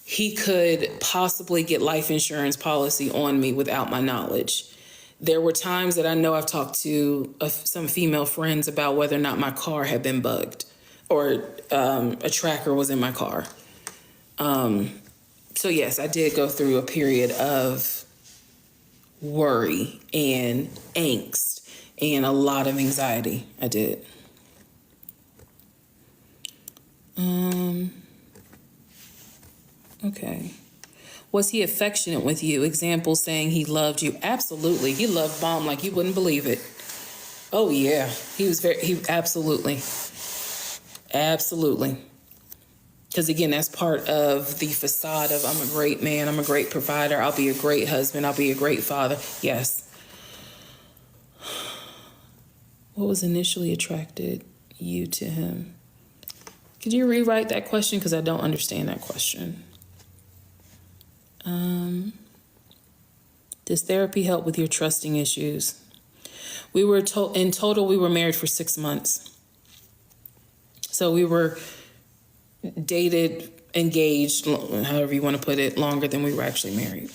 Speaker 1: he could possibly get life insurance policy on me without my knowledge. There were times that I know I've talked to some female friends about whether or not my car had been bugged, or a tracker was in my car. So yes, I did go through a period of worry and angst and a lot of anxiety. I did. Okay. Was he affectionate with you? Example, saying he loved you. Absolutely. He loved Bomb like you wouldn't believe it. Oh yeah. He absolutely. Absolutely. Because again, that's part of the facade of, I'm a great man, I'm a great provider, I'll be a great husband, I'll be a great father. Yes. What was initially attracted you to him? Could you rewrite that question? Because I don't understand that question. Does therapy help with your trusting issues? We were in total, we were married for 6 months. So we were dated, engaged, however you want to put it, longer than we were actually married.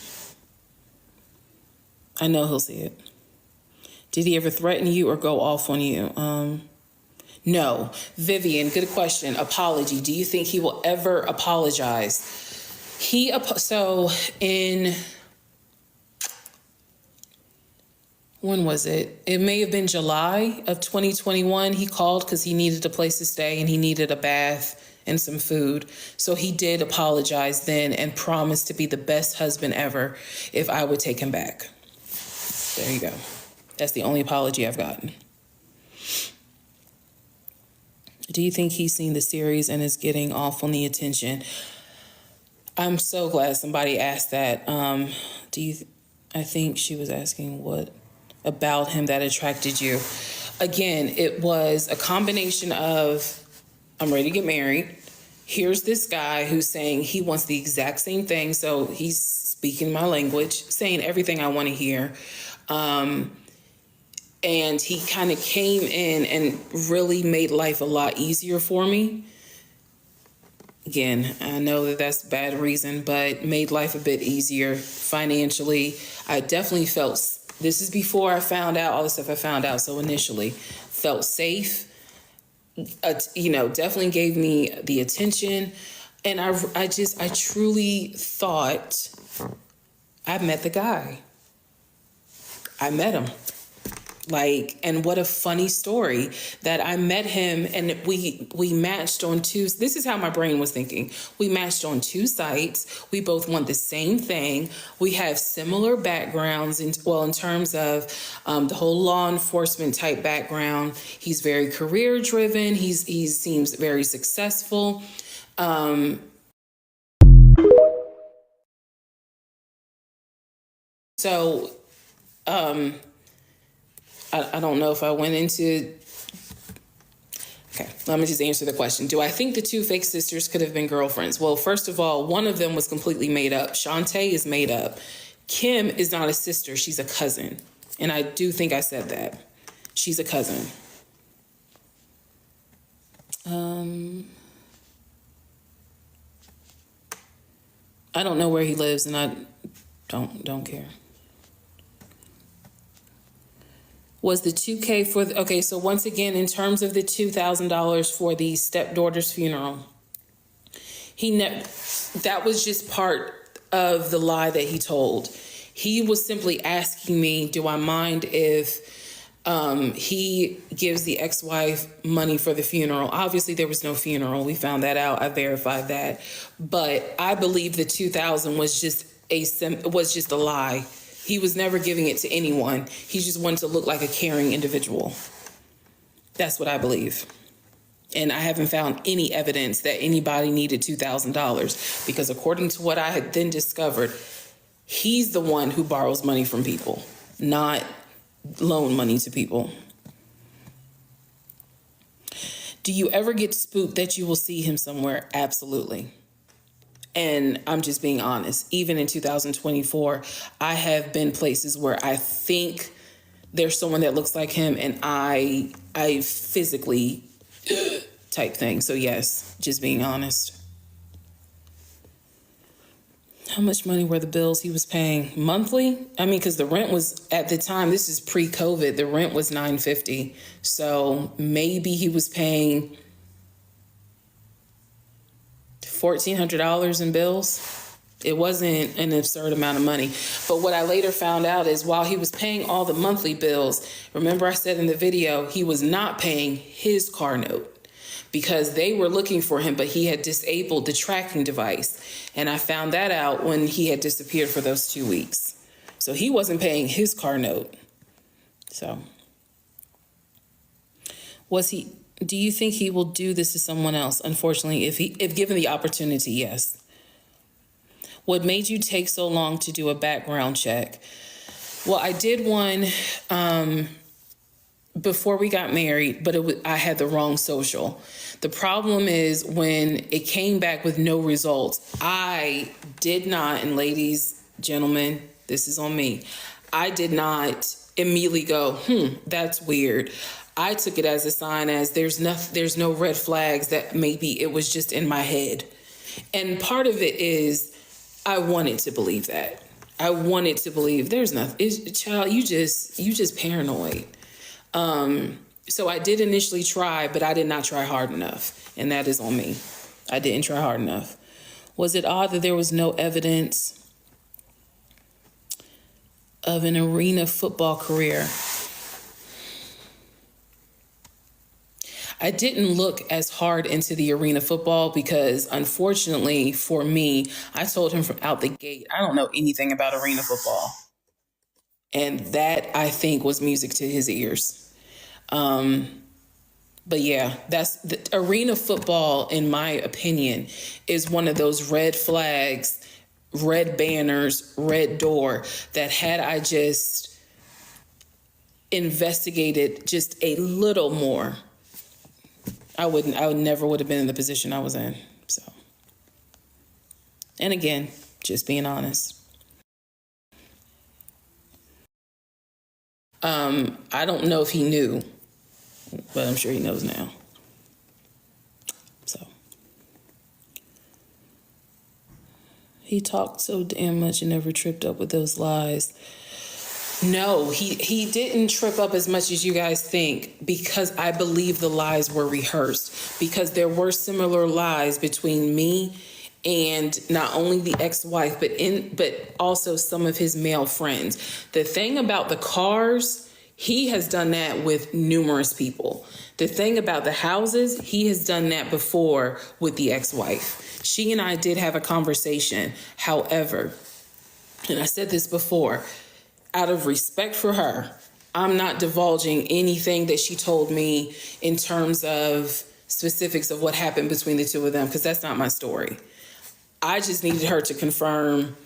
Speaker 1: I know he'll see it. Did he ever threaten you or go off on you? No. Vivian, good question. Apology. Do you think he will ever apologize? So in, when was it? It may have been July of 2021. He called because he needed a place to stay and he needed a bath and some food. So he did apologize then and promised to be the best husband ever if I would take him back. There you go. That's the only apology I've gotten. Do you think he's seen the series and is getting off on the attention? I'm so glad somebody asked that. I think she was asking what about him that attracted you. Again, it was a combination of, I'm ready to get married. Here's this guy who's saying he wants the exact same thing. So he's speaking my language, saying everything I want to hear. And he kind of came in and really made life a lot easier for me. Again, I know that that's a bad reason, but made life a bit easier financially. I definitely felt, this is before I found out all the stuff I found out. So initially felt safe, definitely gave me the attention. And I truly thought I met the guy. I met him. And what a funny story that I met him and we matched on two. This is how my brain was thinking. We matched on two sites. We both want the same thing. We have similar backgrounds in terms of the whole law enforcement type background. He's very career driven. He seems very successful. I don't know if I went into... Okay, let me just answer the question. Do I think the two fake sisters could have been girlfriends? Well, first of all, one of them was completely made up. Shantae is made up. Kim is not a sister. She's a cousin. And I do think I said that. She's a cousin. I don't know where he lives, and I don't care. Was the $2K for the, okay, so once again, in terms of the $2,000 for the stepdaughter's funeral, that was just part of the lie that he told. He was simply asking me, do I mind if he gives the ex-wife money for the funeral? Obviously, there was no funeral. We found that out. I verified that. But I believe the $2,000 was just a lie. He was never giving it to anyone. He just wanted to look like a caring individual. That's what I believe. And I haven't found any evidence that anybody needed $2,000 because according to what I had then discovered, he's the one who borrows money from people, not loan money to people. Do you ever get spooked that you will see him somewhere? Absolutely. And I'm just being honest. Even in 2024, I have been places where I think there's someone that looks like him and I physically type thing. So yes, just being honest. How much money were the bills he was paying monthly? I mean, because the rent was at the time, this is pre-COVID, the rent was $950. So maybe he was paying $1,400 in bills. It wasn't an absurd amount of money. But what I later found out is while he was paying all the monthly bills, remember I said in the video, he was not paying his car note because they were looking for him, but he had disabled the tracking device. And I found that out when he had disappeared for those 2 weeks. So he wasn't paying his car note. So do you think he will do this to someone else? Unfortunately, if given the opportunity, yes. What made you take so long to do a background check? Well, I did one before we got married, but I had the wrong social. The problem is when it came back with no results, I did not, and ladies, gentlemen, this is on me. I did not immediately go, that's weird. I took it as a sign as there's no red flags, that maybe it was just in my head. And part of it is I wanted to believe that. I wanted to believe there's nothing. Child, you just paranoid. So I did initially try, but I did not try hard enough. And that is on me. I didn't try hard enough. Was it odd that there was no evidence of an arena football career? I didn't look as hard into the arena football because, unfortunately for me, I told him from out the gate, I don't know anything about arena football. And that, I think, was music to his ears. But yeah, that's the arena football, in my opinion, is one of those red flags, red banners, red door that had I just investigated just a little more, I would never would have been in the position I was in. So, and again, just being honest. I don't know if he knew, but I'm sure he knows now. So he talked so damn much and never tripped up with those lies. No, he didn't trip up as much as you guys think, because I believe the lies were rehearsed, because there were similar lies between me and not only the ex-wife, but also some of his male friends. The thing about the cars, he has done that with numerous people. The thing about the houses, he has done that before with the ex-wife. She and I did have a conversation. However, and I said this before, out of respect for her, I'm not divulging anything that she told me in terms of specifics of what happened between the two of them, because that's not my story. I just needed her to confirm,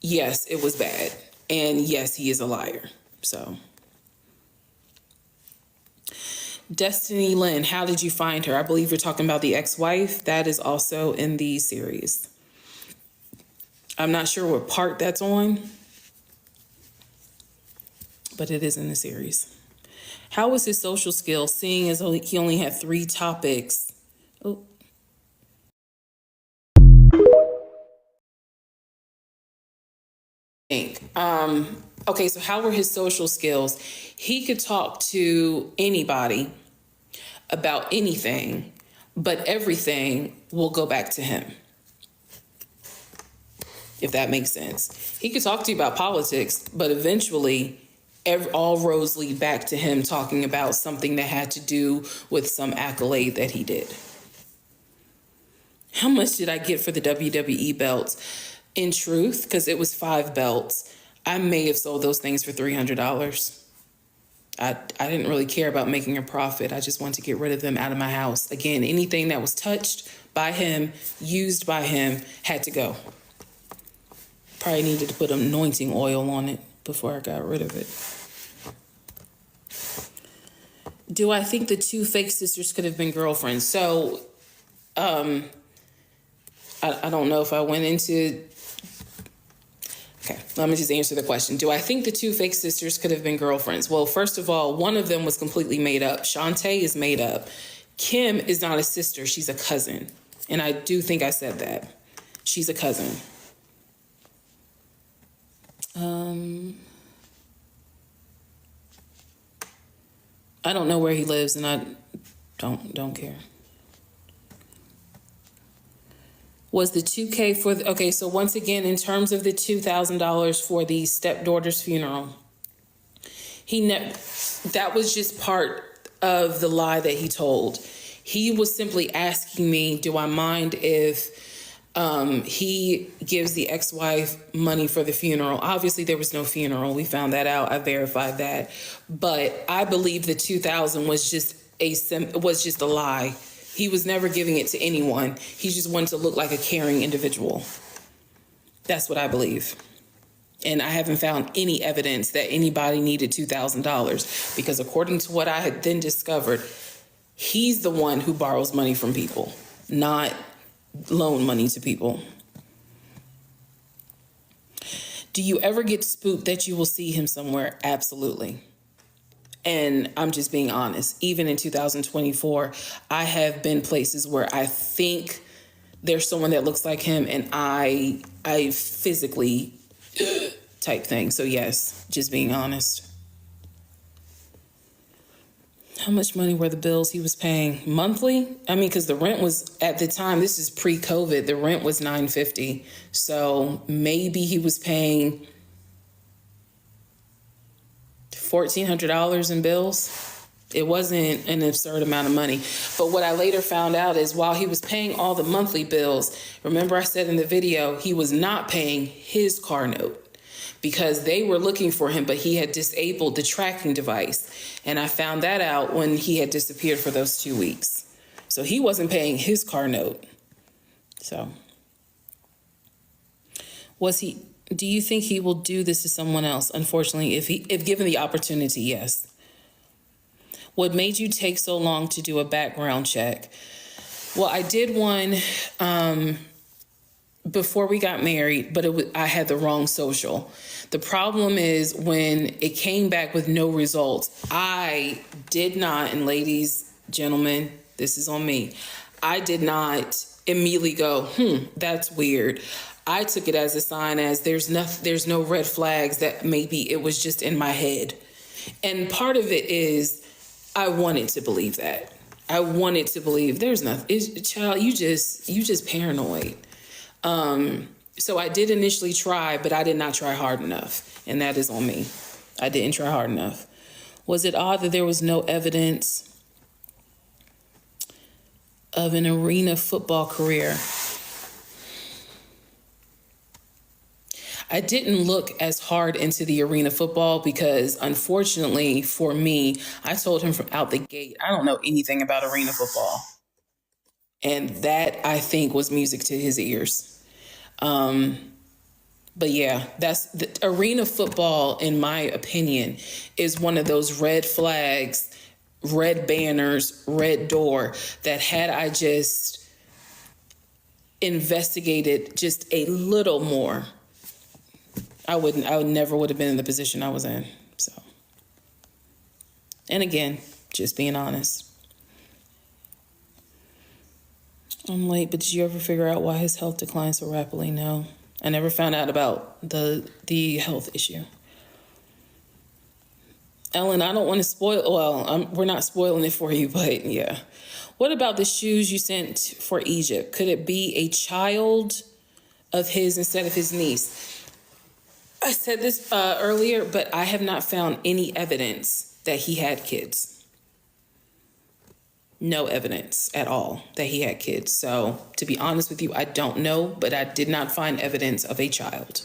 Speaker 1: yes, it was bad. And yes, he is a liar. So, Destiny Lynn, how did you find her? I believe you're talking about the ex-wife. That is also in the series. I'm not sure what part that's on, but it is in the series. How was his social skills, seeing as he only had 3 topics? Oh. Okay, so how were his social skills? He could talk to anybody about anything, but everything will go back to him, if that makes sense. He could talk to you about politics, but eventually all roads lead back to him talking about something that had to do with some accolade that he did. How much did I get for the WWE belts? In truth, because it was 5 belts, I may have sold those things for $300. I didn't really care about making a profit. I just wanted to get rid of them out of my house. Again, anything that was touched by him, used by him, had to go. Probably needed to put anointing oil on it before I got rid of it. Do I think the 2 fake sisters could have been girlfriends? So, I don't know if I went into... Okay, let me just answer the question. Do I think the 2 fake sisters could have been girlfriends? Well, first of all, one of them was completely made up. Shantae is made up. Kim is not a sister. She's a cousin. And I do think I said that. She's a cousin. I don't know where he lives, and I don't care. Was the $2K for the, okay, so once again, in terms of the $2,000 for the stepdaughter's funeral, that was just part of the lie that he told. He was simply asking me, do I mind if he gives the ex-wife money for the funeral? Obviously, there was no funeral. We found that out. I verified that. But I believe the $2,000 was just a lie. He was never giving it to anyone. He just wanted to look like a caring individual. That's what I believe. And I haven't found any evidence that anybody needed $2,000, because according to what I had then discovered, he's the one who borrows money from people, not loan money to people. Do you ever get spooked that you will see him somewhere? Absolutely. And I'm just being honest. Even in 2024, I have been places where I think there's someone that looks like him, and I physically type thing. So yes, just being honest. How much money were the bills he was paying monthly? I mean, because the rent was at the time, this is pre-COVID, the rent was $950. So maybe he was paying $1,400 in bills. It wasn't an absurd amount of money. But what I later found out is while he was paying all the monthly bills, remember I said in the video, he was not paying his car note because they were looking for him, but he had disabled the tracking device. And I found that out when he had disappeared for those 2 weeks. So he wasn't paying his car note. So do you think he will do this to someone else? Unfortunately, if given the opportunity, yes. What made you take so long to do a background check? Well, I did one before we got married, but I had the wrong social. The problem is when it came back with no results, I did not, and ladies, gentlemen, this is on me, I did not immediately go, that's weird. I took it as a sign as there's no red flags, that maybe it was just in my head. And part of it is I wanted to believe that. I wanted to believe there's nothing. Child, you just paranoid. So I did initially try, but I did not try hard enough. And that is on me. I didn't try hard enough. Was it odd that there was no evidence of an arena football career? I didn't look as hard into the arena football because, unfortunately for me, I told him from out the gate, I don't know anything about arena football. And that, I think, was music to his ears. But yeah, that's the arena football, in my opinion, is one of those red flags, red banners, red door that had I just investigated just a little more, I never would have been in the position I was in. So, and again, just being honest. I'm late, but did you ever figure out why his health declined so rapidly? No, I never found out about the health issue. Ellen, I don't want to spoil. Well, we're not spoiling it for you, but yeah. What about the shoes you sent for Egypt? Could it be a child of his instead of his niece? I said this earlier, but I have not found any evidence that he had kids. No evidence at all that he had kids. So to be honest with you, I don't know, but I did not find evidence of a child.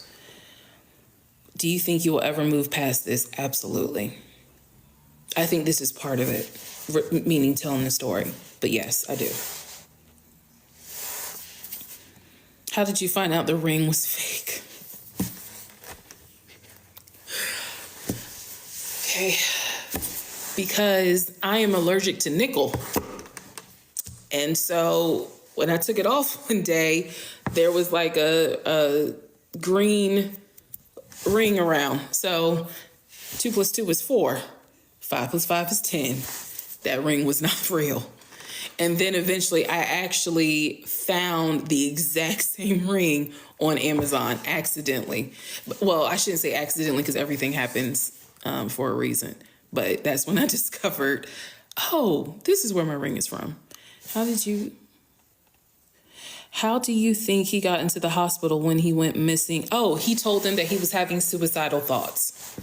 Speaker 1: Do you think you will ever move past this? Absolutely. I think this is part of it, meaning telling the story. But yes, I do. How did you find out the ring was fake? Okay, because I am allergic to nickel. And so when I took it off one day, there was like a green ring around. So 2 + 2 is 4. 5 + 5 is 10. That ring was not real. And then eventually I actually found the exact same ring on Amazon accidentally. Well, I shouldn't say accidentally because everything happens for a reason. But that's when I discovered, oh, this is where my ring is from. How do you think he got into the hospital when he went missing? Oh, he told them that he was having suicidal thoughts.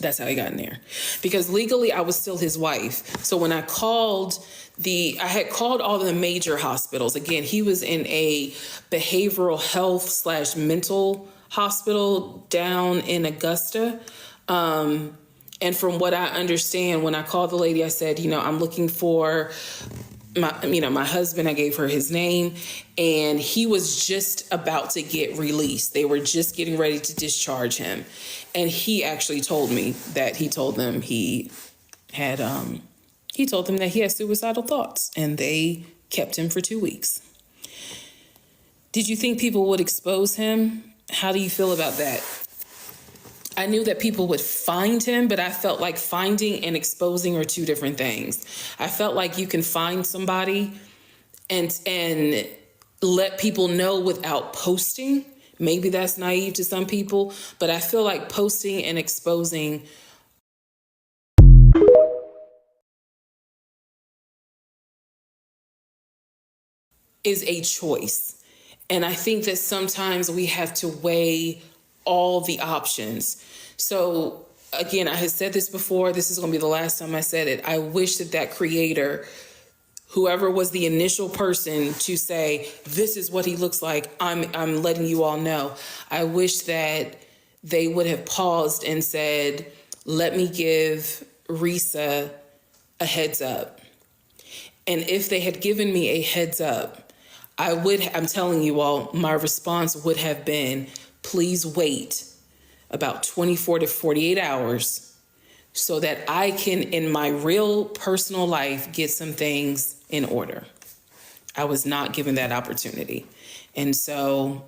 Speaker 1: That's how he got in there. Because legally, I was still his wife. So when I had called all the major hospitals. Again, he was in a behavioral health / mental hospital down in Augusta. And from what I understand, when I called the lady, I said, I'm looking for my husband. I gave her his name, and he was just about to get released. They were just getting ready to discharge him. And he actually told me that he told them he told them that he had suicidal thoughts, and they kept him for 2 weeks. Did you think people would expose him? How do you feel about that? I knew that people would find him, but I felt like finding and exposing are two different things. I felt like you can find somebody and let people know without posting. Maybe that's naive to some people, but I feel like posting and exposing is a choice. And I think that sometimes we have to weigh all the options. So again, I had said this before. This is going to be the last time I said it. I wish that creator, whoever was the initial person to say, this is what he looks like, I'm letting you all know. I wish that they would have paused and said, let me give Reesa a heads up. And if they had given me a heads up, I'm telling you all, my response would have been, please wait about 24 to 48 hours so that I can, in my real personal life, get some things in order. I was not given that opportunity. And so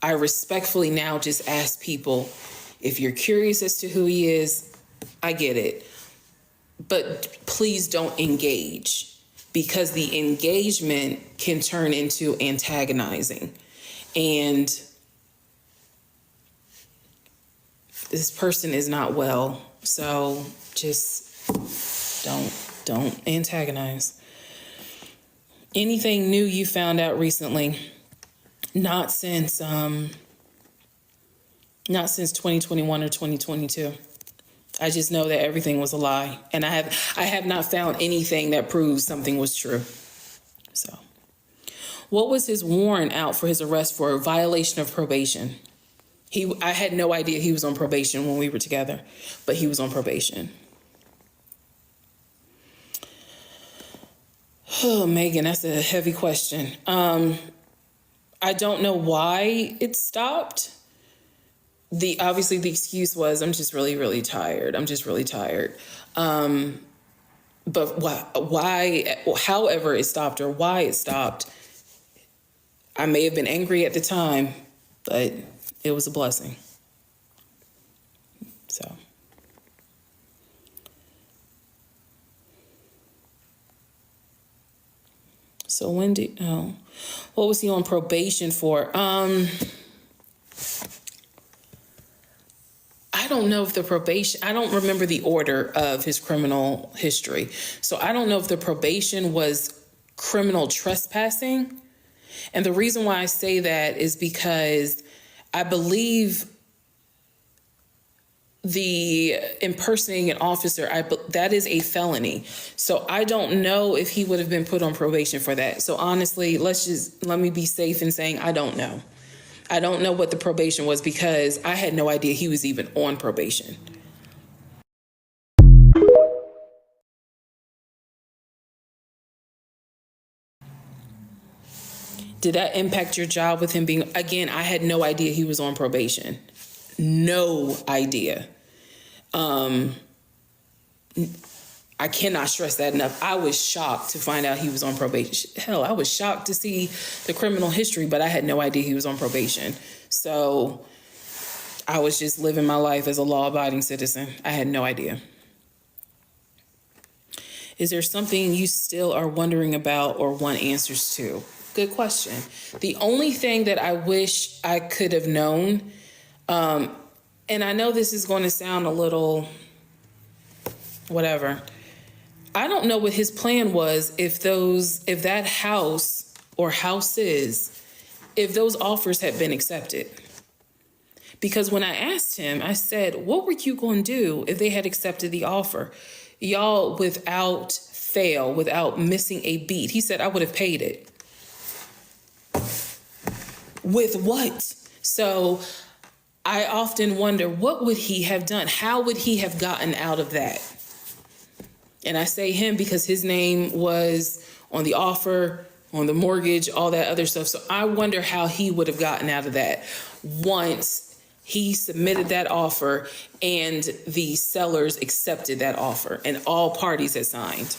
Speaker 1: I respectfully now just ask people, if you're curious as to who he is, I get it. But please don't engage, because the engagement can turn into antagonizing. And this person is not well. So just don't antagonize. Anything new you found out recently? Not since 2021 or 2022. I just know that everything was a lie, and I have not found anything that proves something was true. So, what was his warrant out for his arrest for? Violation of probation. I had no idea he was on probation when we were together, but he was on probation. Oh, Megan, that's a heavy question. I don't know why it stopped. Obviously the excuse was, I'm just really, really tired. I'm just really tired. But why, however it stopped or why it stopped, I may have been angry at the time, but it was a blessing. So what was he on probation for? I don't know if I don't remember the order of his criminal history. So I don't know if the probation was criminal trespassing. And the reason why I say that is because I believe the impersonating an officer, that is a felony. So I don't know if he would have been put on probation for that. So honestly, let me be safe in saying I don't know. I don't know what the probation was because I had no idea he was even on probation. Did that impact your job with him being, again, I had no idea he was on probation. No idea. I cannot stress that enough. I was shocked to find out he was on probation. Hell, I was shocked to see the criminal history, but I had no idea he was on probation. So I was just living my life as a law-abiding citizen. I had no idea. Is there something you still are wondering about or want answers to? Good question. The only thing that I wish I could have known, and I know this is going to sound a little whatever. I don't know what his plan was if that house or houses, if those offers had been accepted. Because when I asked him, I said, what were you going to do if they had accepted the offer? Y'all, without fail, without missing a beat, he said, I would have paid it. With what? So I often wonder, what would he have done? How would he have gotten out of that? And I say him because his name was on the offer, on the mortgage, all that other stuff. So I wonder how he would have gotten out of that once he submitted that offer and the sellers accepted that offer and all parties had signed.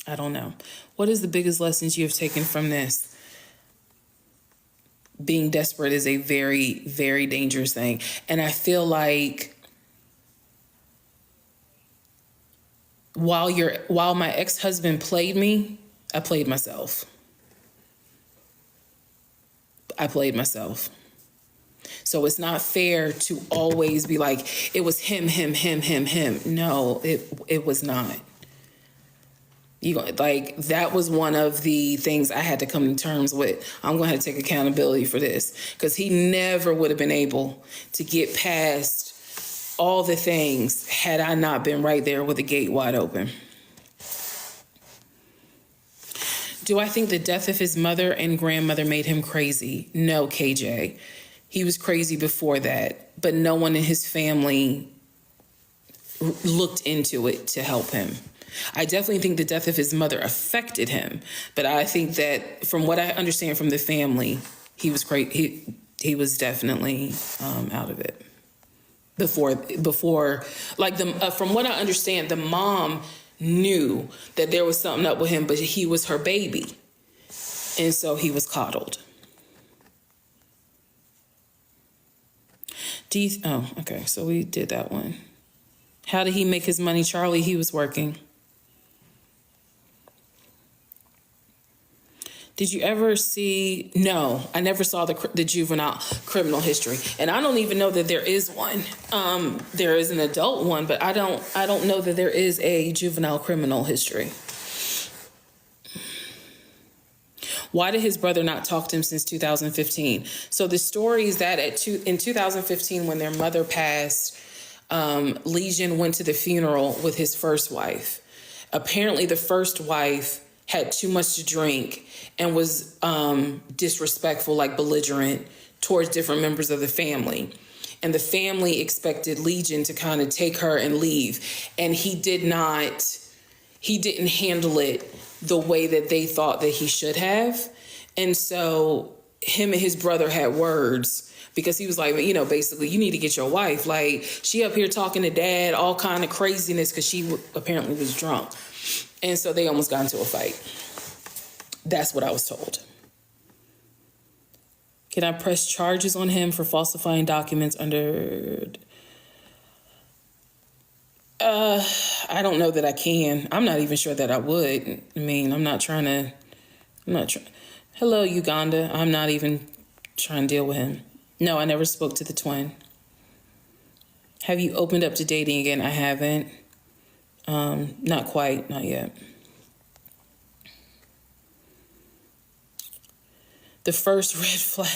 Speaker 1: I don't know. What is the biggest lessons you have taken from this? Being desperate is a very, very dangerous thing. And I feel like while my ex-husband played me, I played myself. So it's not fair to always be like, it was him. No, it was not. Like, that was one of the things I had to come to terms with. I'm going to have to take accountability for this, because he never would have been able to get past all the things had I not been right there with the gate wide open. Do I think the death of his mother and grandmother made him crazy? No, KJ. He was crazy before that, but no one in his family looked into it to help him. I definitely think the death of his mother affected him, but I think that from what I understand from the family, he was he was definitely out of it before like from what I understand, the mom knew that there was something up with him, but he was her baby, and so he was coddled. Okay, so we did that one. How did he make his money, Charlie? He was working. Did you ever see? No, I never saw the juvenile criminal history, and I don't even know that there is one. There is an adult one, but I don't know that there is a juvenile criminal history. Why did his brother not talk to him since 2015? So the story is that in 2015, when their mother passed, Legion went to the funeral with his first wife. Apparently, the first wife had too much to drink and was disrespectful, like belligerent, towards different members of the family. And the family expected Legion to kind of take her and leave. And he didn't handle it the way that they thought that he should have. And so him and his brother had words, because he was like, basically, you need to get your wife. Like, she up here talking to dad, all kind of craziness, because she apparently was drunk. And so they almost got into a fight. That's what I was told. Can I press charges on him for falsifying documents under... I don't know that I can. I'm not even sure that I would. I mean, I'm not trying. Hello, Uganda. I'm not even trying to deal with him. No, I never spoke to the twin. Have you opened up to dating again? I haven't. Not quite. Not yet. The first red flag.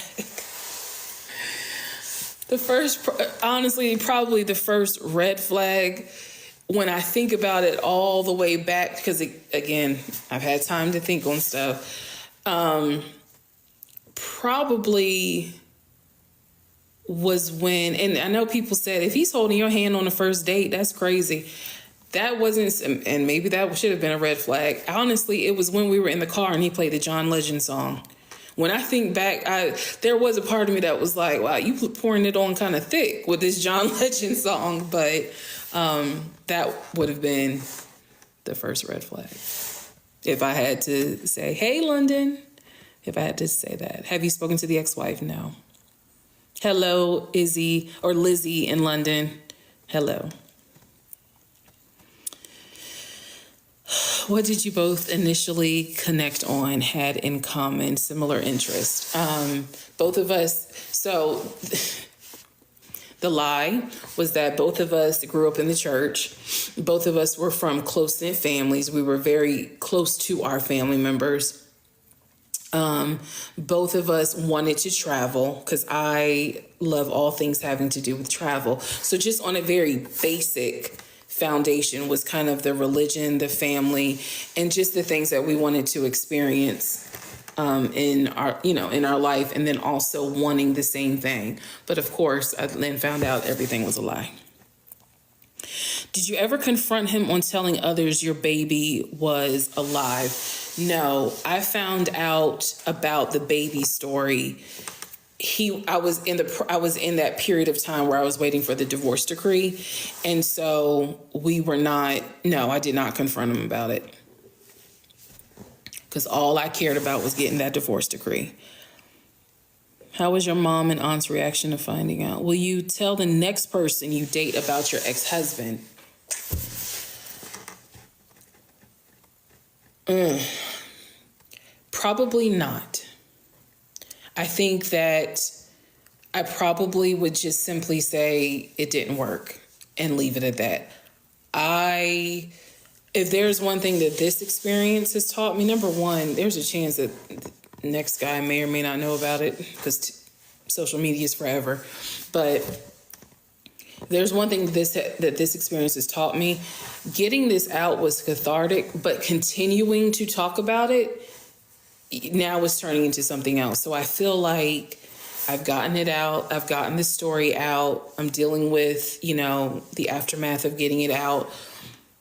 Speaker 1: Honestly, probably the first red flag, when I think about it all the way back, because again, I've had time to think on stuff, probably was when, and I know people said, if he's holding your hand on the first date, that's crazy. That wasn't, and maybe that should have been a red flag. Honestly, it was when we were in the car and he played the John Legend song. When I think back, there was a part of me that was like, wow, you pouring it on kind of thick with this John Legend song. But that would have been the first red flag. If I had to say, hey, London, if I had to say that. Have you spoken to the ex-wife? No. Hello, Izzy or Lizzie in London. Hello. What did you both initially connect on, had in common, similar interest? Both of us, so the lie was that both of us grew up in the church. Both of us were from close-knit families. We were very close to our family members. Both of us wanted to travel, because I love all things having to do with travel. So just on a very basic foundation was kind of the religion, the family, and just the things that we wanted to experience in our life, and then also wanting the same thing. But of course, I then found out everything was a lie. Did you ever confront him on telling others your baby was alive? No, I found out about the baby story. I was in that period of time where I was waiting for the divorce decree. And so I did not confront him about it, because all I cared about was getting that divorce decree. How was your mom and aunt's reaction to finding out? Will you tell the next person you date about your ex-husband? Probably not. I think that I probably would just simply say it didn't work and leave it at that. I If there's one thing that this experience has taught me, number one, there's a chance that the next guy may or may not know about it because social media is forever. But there's one thing that this experience has taught me. Getting this out was cathartic, but continuing to talk about it now is turning into something else. So I feel like I've gotten it out. I've gotten the story out. I'm dealing with, the aftermath of getting it out.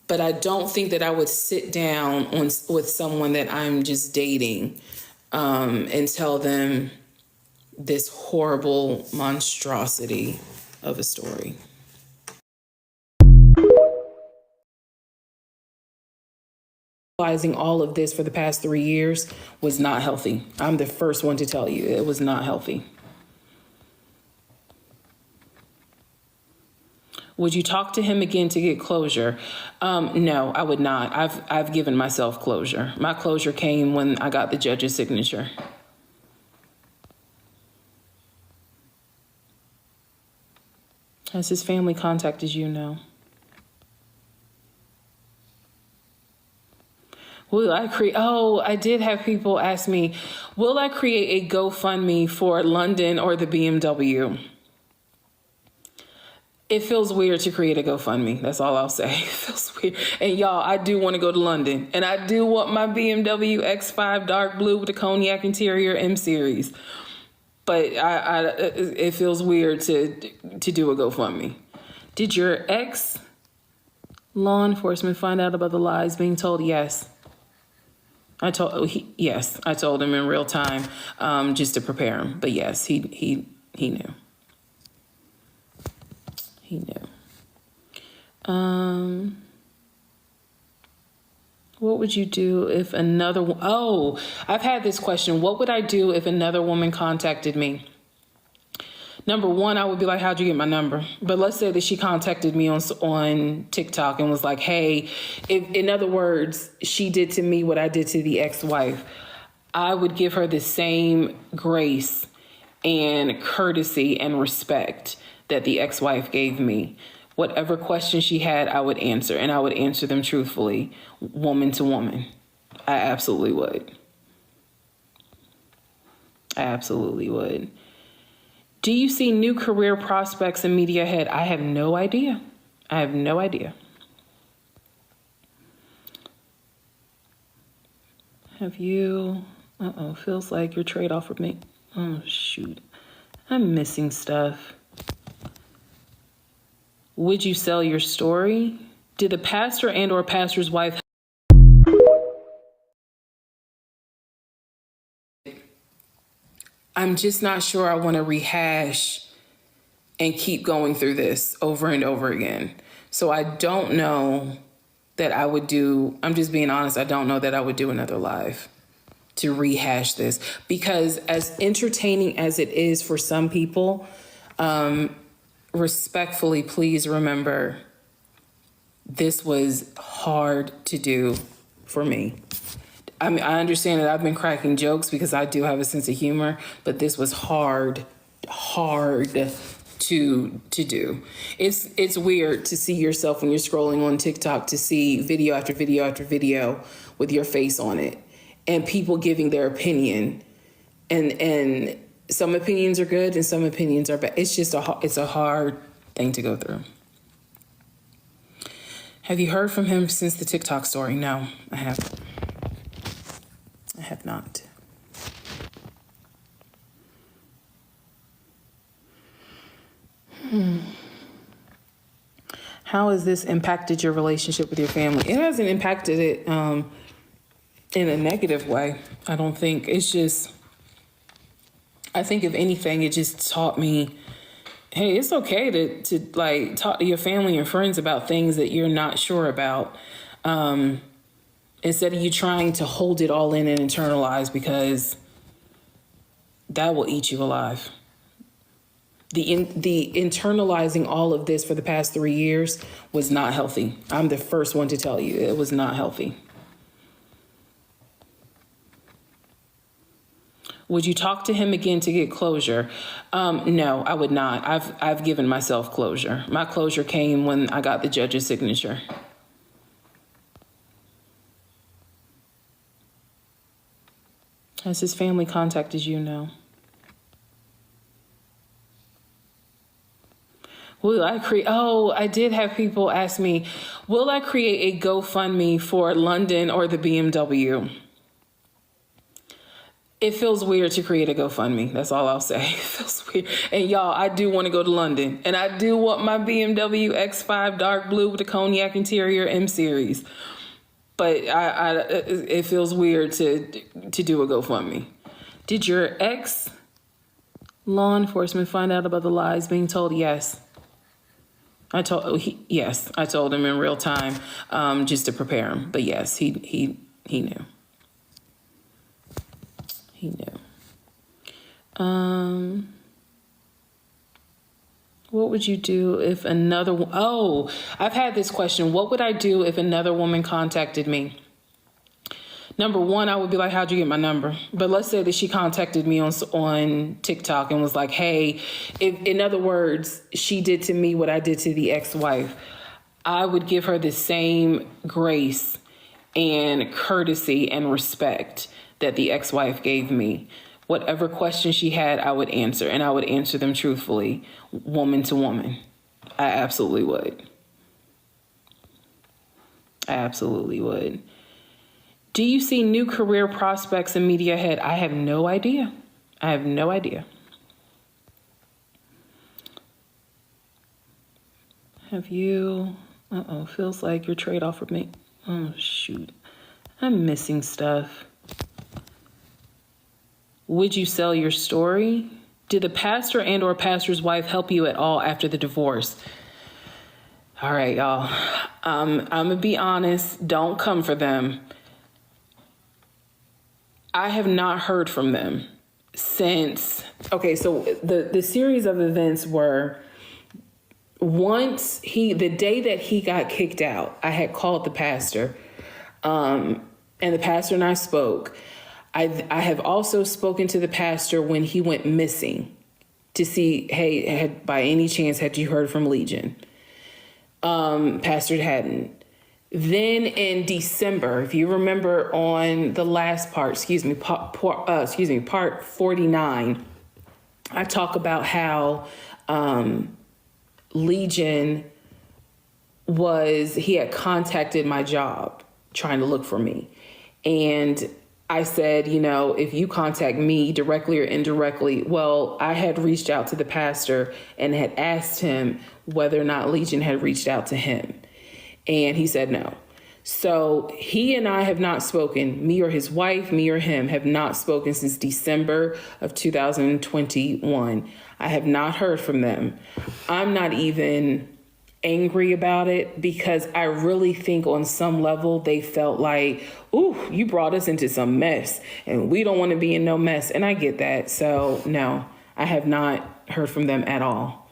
Speaker 1: But I don't think that I would sit down with someone that I'm just dating and tell them this horrible monstrosity of a story. Realizing all of this for the past 3 years was not healthy. I'm the first one to tell you it was not healthy. Would you talk to him again to get closure? No, I would not. I've given myself closure. My closure came when I got the judge's signature. Has his family contacted you? No. Will I create? Oh, I did have people ask me, will I create a GoFundMe for London or the BMW? It feels weird to create a GoFundMe. That's all I'll say. It feels weird. And y'all, I do want to go to London. And I do want my BMW X5 dark blue with the cognac interior M series. But it feels weird to do a GoFundMe. Did your ex law enforcement find out about the lies being told? Yes. I told him in real time, just to prepare him. But yes, he knew. He knew. What would you do if I've had this question. What would I do if another woman contacted me? Number one, I would be like, how'd you get my number? But let's say that she contacted me on TikTok and was like, hey, in other words, she did to me what I did to the ex-wife. I would give her the same grace and courtesy and respect that the ex-wife gave me. Whatever question she had, I would answer, and I would answer them truthfully, woman to woman. I absolutely would. I absolutely would. Do you see new career prospects in media ahead? I have no idea. I have no idea. Have you... feels like your trade-off for me. Oh, shoot. I'm missing stuff. Would you sell your story? Did the pastor and or pastor's wife... I'm just not sure I want to rehash and keep going through this over and over again. So I don't know that I would do... I'm just being honest. I don't know that I would do another live to rehash this, because as entertaining as it is for some people, respectfully, please remember, this was hard to do for me. I mean, I understand that I've been cracking jokes because I do have a sense of humor, but this was hard to do. It's weird to see yourself when you're scrolling on TikTok, to see video after video after video with your face on it and people giving their opinion, and some opinions are good and some opinions are bad. It's just it's a hard thing to go through. Have you heard from him since the TikTok story? No, I haven't. I have not. How has this impacted your relationship with your family? It hasn't impacted it in a negative way. I don't think. It's just, I think if anything, it just taught me, hey, it's okay to like talk to your family and friends about things that you're not sure about. Instead of you trying to hold it all in and internalize, because that will eat you alive. The internalizing all of this for the past 3 years was not healthy. I'm the first one to tell you it was not healthy. Would you talk to him again to get closure? No, I would not. I've given myself closure. My closure came when I got the judge's signature. Has his family contacted you? No. Will I create? Oh, I did have people ask me, will I create a GoFundMe for London or the BMW? It feels weird to create a GoFundMe. That's all I'll say. It feels weird. And y'all, I do want to go to London. And I do want my BMW X5 dark blue with the cognac interior M series. But it feels weird to do a GoFundMe. Did your ex law enforcement find out about the lies being told? Yes. I told him in real time, just to prepare him. But yes, he knew. He knew. What would you do if I've had this question. What would I do if another woman contacted me? Number one, I would be like, how'd you get my number? But let's say that she contacted me on TikTok and was like, hey, in other words, she did to me what I did to the ex-wife. I would give her the same grace and courtesy and respect that the ex-wife gave me. Whatever question she had, I would answer, and I would answer them truthfully, woman to woman. I absolutely would. I absolutely would. Do you see new career prospects in media ahead? I have no idea. Have you? Feels like your trade-off with me. Oh, shoot. I'm missing stuff. Would you sell your story? Did the pastor and or pastor's wife help you at all after the divorce? All right, y'all. I'm going to be honest. Don't come for them. I have not heard from them since. Okay, so the series of events were the day that he got kicked out, I had called the pastor, and the pastor and I spoke. I have also spoken to the pastor when he went missing to see, hey, by any chance, had you heard from Legion? Pastor hadn't. Then in December, if you remember on the last part, part 49, I talk about how Legion he had contacted my job trying to look for me. And I said, if you contact me directly or indirectly, well, I had reached out to the pastor and had asked him whether or not Legion had reached out to him. And he said no. So he and I have not spoken. Me or his wife, me or him have not spoken since December of 2021. I have not heard from them. I'm not even angry about it because I really think on some level they felt like, ooh, you brought us into some mess and we don't want to be in no mess. And I get that. So no, I have not heard from them at all.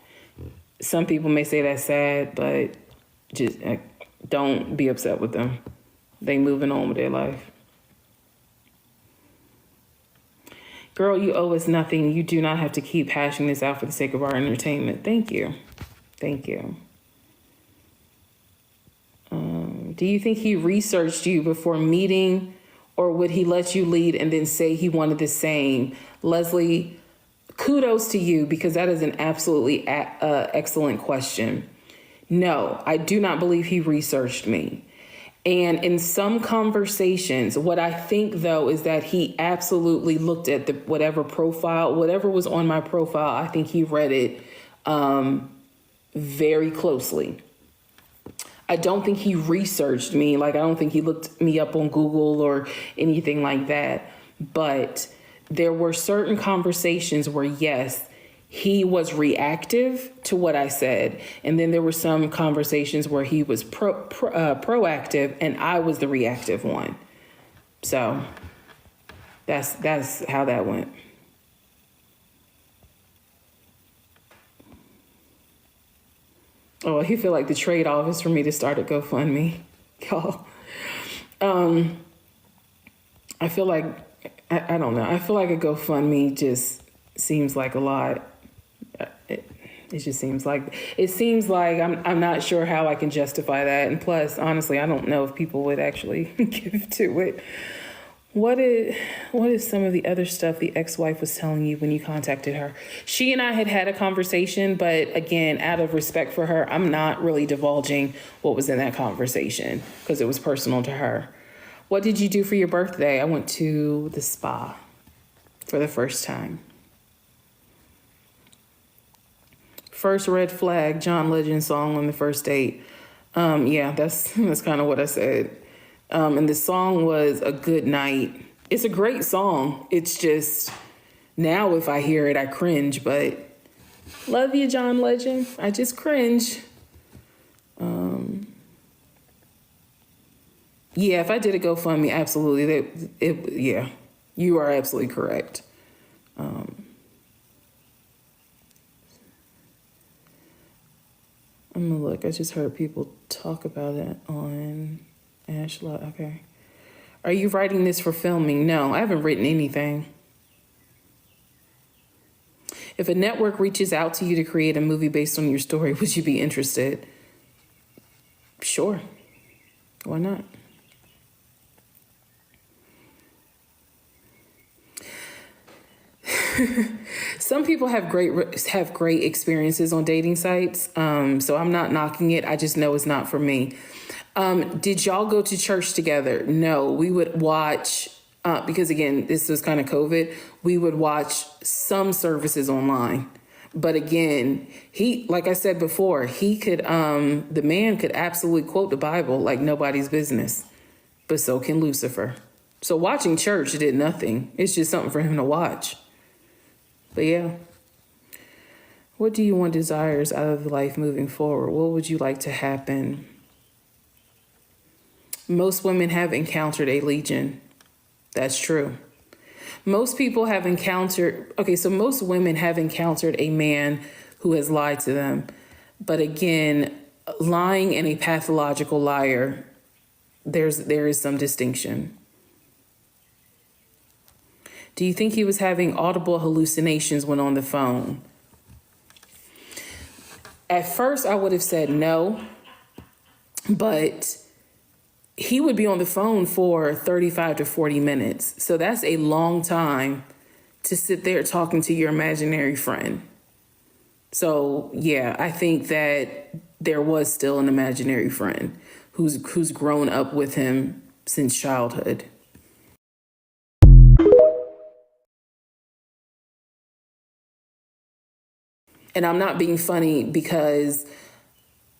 Speaker 1: Some people may say that's sad, but just don't be upset with them. They moving on with their life. Girl, you owe us nothing. You do not have to keep hashing this out for the sake of our entertainment. Thank you. Thank you. Do you think he researched you before meeting, or would he let you lead and then say he wanted the same? Leslie, kudos to you, because that is an absolutely excellent question. No, I do not believe he researched me. And in some conversations, what I think, though, is that he absolutely looked at whatever was on my profile. I think he read it very closely. I don't think he researched me. I don't think he looked me up on Google or anything like that. But there were certain conversations where, yes, he was reactive to what I said. And then there were some conversations where he was proactive and I was the reactive one. So that's how that went. Oh, he feel like the trade-off is for me to start a GoFundMe, y'all. I feel like, I don't know. I feel like a GoFundMe just seems like a lot. It just seems like, I'm not sure how I can justify that. And plus, honestly, I don't know if people would actually give to it. What is some of the other stuff the ex-wife was telling you when you contacted her? She and I had a conversation, but again, out of respect for her, I'm not really divulging what was in that conversation because it was personal to her. What did you do for your birthday? I went to the spa for the first time. First red flag, John Legend song on the first date. Yeah, that's kind of what I said. And the song was A Good Night. It's a great song. It's just now if I hear it, I cringe, but love you, John Legend. I just cringe. Yeah, if I did a GoFundMe, absolutely. Yeah, you are absolutely correct. I'm gonna look. I just heard people talk about it on Ashla. Okay. Are you writing this for filming? No, I haven't written anything. If a network reaches out to you to create a movie based on your story, would you be interested? Sure. Why not? Some people have great experiences on dating sites, so I'm not knocking it. I just know it's not for me. Did y'all go to church together? No, we would watch, because again, this was kind of COVID, we would watch some services online. But again, like I said before, the man could absolutely quote the Bible like nobody's business, but so can Lucifer. So watching church did nothing. It's just something for him to watch. But yeah, what do you want desires out of life moving forward? What would you like to happen? Most women have encountered a legion. That's true. Most women have encountered a man who has lied to them. But again, lying and a pathological liar, there is some distinction. Do you think he was having audible hallucinations when on the phone? At first, I would have said no, but he would be on the phone for 35 to 40 minutes. So that's a long time to sit there talking to your imaginary friend. So yeah, I think that there was still an imaginary friend who's grown up with him since childhood. And I'm not being funny because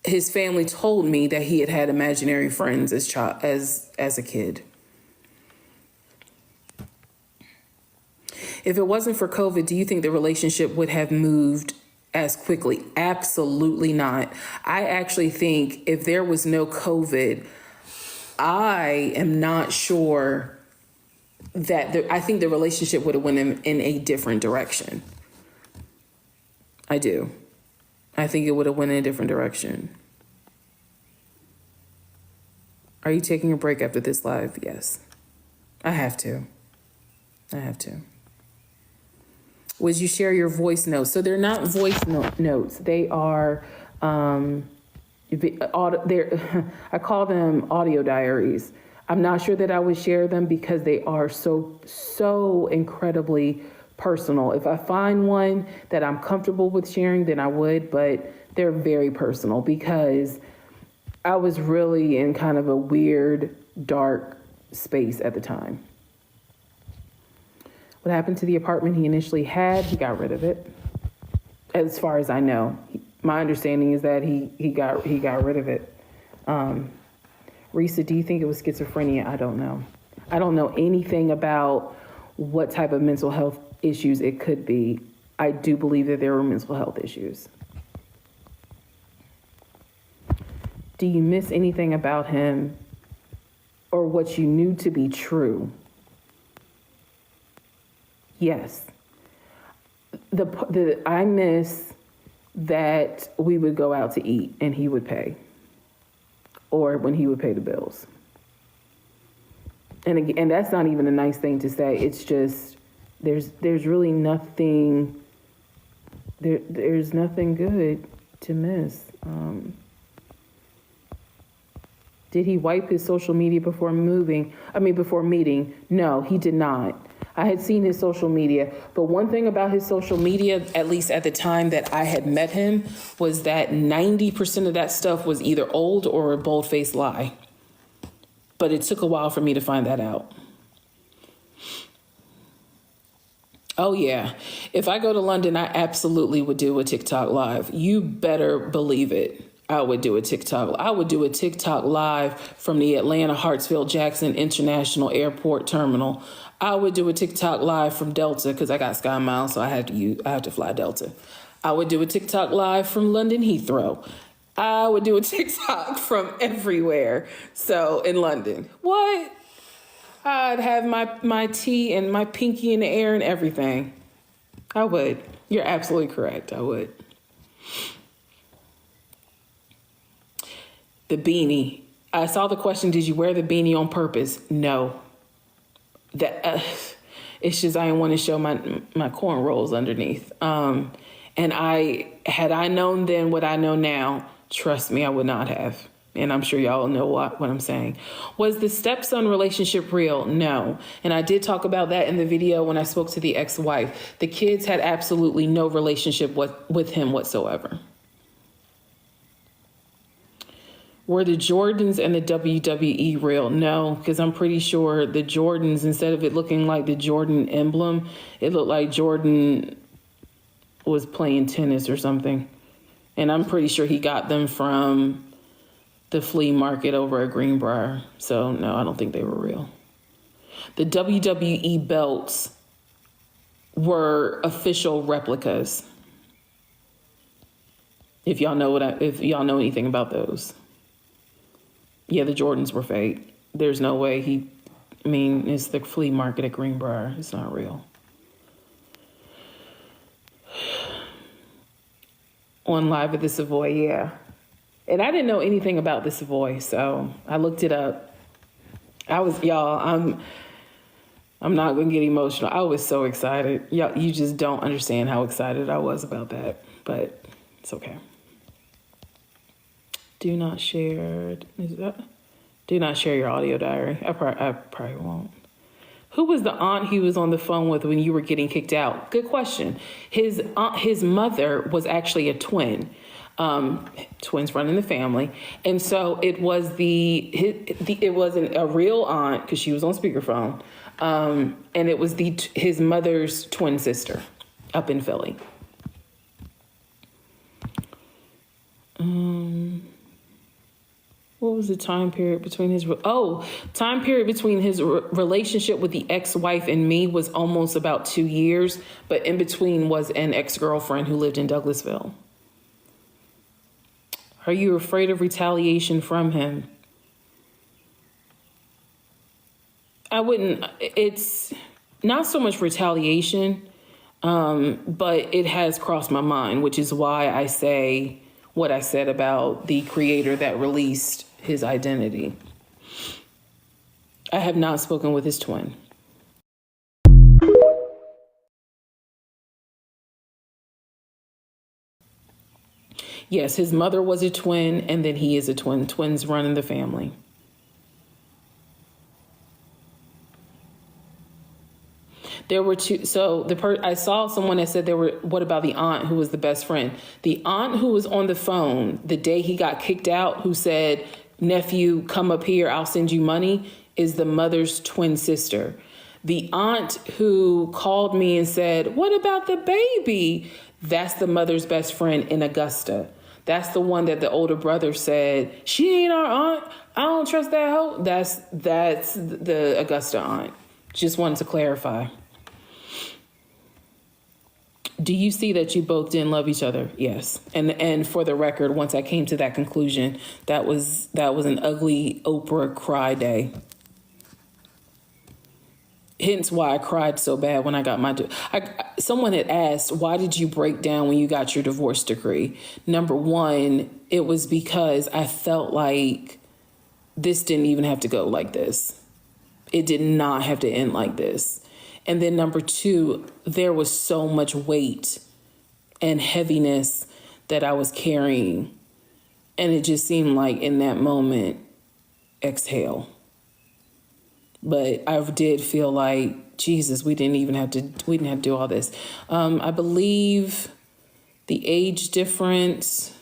Speaker 1: his family told me that he had imaginary friends as a kid. If it wasn't for COVID, do you think the relationship would have moved as quickly? Absolutely not. I actually think if there was no COVID, I am not sure that I think the relationship would have went in a different direction. I do. I think it would have went in a different direction. Are you taking a break after this live? Yes. I have to. Would you share your voice notes? So they're not voice notes. They are, I call them audio diaries. I'm not sure that I would share them because they are so incredibly personal. If I find one that I'm comfortable with sharing, then I would, but they're very personal because I was really in kind of a weird, dark space at the time. What happened to the apartment he initially had? He got rid of it. As far as I know, my understanding is that he got rid of it. Reesa, do you think it was schizophrenia? I don't know. I don't know anything about what type of mental health issues it could be. I do believe that there were mental health issues. Do you miss anything about him or what you knew to be true? Yes. I miss that we would go out to eat and he would pay, or when he would pay the bills. And that's not even a nice thing to say. It's just there's really nothing. There's nothing good to miss. Did he wipe his social media before meeting? No, he did not. I had seen his social media, but one thing about his social media, at least at the time that I had met him, was that 90% of that stuff was either old or a bold-faced lie. But it took a while for me to find that out. Oh yeah, if I go to London, I absolutely would do a TikTok live. You better believe it. I would do a TikTok. I would do a TikTok live from the Atlanta Hartsfield Jackson International Airport Terminal. I would do a TikTok live from Delta because I got Sky Miles, so I have to fly Delta. I would do a TikTok live from London Heathrow. I would do a TikTok from everywhere. So in London, what? I'd have my tea and my pinky in the air and everything. I would. You're absolutely correct. I would. The beanie. I saw the question, did you wear the beanie on purpose? No. It's just I didn't want to show my cornrows underneath. And had I known then what I know now, trust me, I would not have. And I'm sure y'all know what I'm saying. Was the stepson relationship real? No. And I did talk about that in the video when I spoke to the ex-wife. The kids had absolutely no relationship with him whatsoever. Were the Jordans and the WWE real? No, because I'm pretty sure the Jordans, instead of it looking like the Jordan emblem, it looked like Jordan was playing tennis or something. And I'm pretty sure he got them from the flea market over at Greenbrier. So no, I don't think they were real. The WWE belts were official replicas. If y'all know anything about those. Yeah, the Jordans were fake. There's no way it's the flea market at Greenbrier. It's not real. On Live at the Savoy, yeah. And I didn't know anything about the Savoy, so I looked it up. I'm not going to get emotional. I was so excited. Y'all, you just don't understand how excited I was about that, but it's okay. Do not share your audio diary. I probably won't. Who was the aunt he was on the phone with when you were getting kicked out? Good question. His mother was actually a twin. Twins run in the family. And so it was it wasn't a real aunt because she was on speakerphone. And it was his mother's twin sister up in Philly. What was the time period between his relationship with the ex-wife and me was almost about 2 years, but in between was an ex-girlfriend who lived in Douglasville. Are you afraid of retaliation from him? I wouldn't. It's not so much retaliation, but it has crossed my mind, which is why I say what I said about the creator that released his identity. I have not spoken with his twin. Yes, his mother was a twin, and then he is a twin. Twins run in the family. There were two. So I saw someone that said what about the aunt who was the best friend? The aunt who was on the phone the day he got kicked out, who said, nephew, come up here, I'll send you money, is the mother's twin sister. The aunt who called me and said, what about the baby? That's the mother's best friend in Augusta. That's the one that the older brother said, she ain't our aunt. I don't trust that hoe. That's the Augusta aunt. Just wanted to clarify. Do you see that you both didn't love each other? Yes. And for the record, once I came to that conclusion, that was an ugly Oprah cry day. Hence why I cried so bad when I got someone had asked, why did you break down when you got your divorce decree? Number one, it was because I felt like this didn't even have to go like this. It did not have to end like this. And then number two, there was so much weight and heaviness that I was carrying. And it just seemed like in that moment, exhale. But I did feel like, Jesus, we didn't have to do all this. I believe the age difference,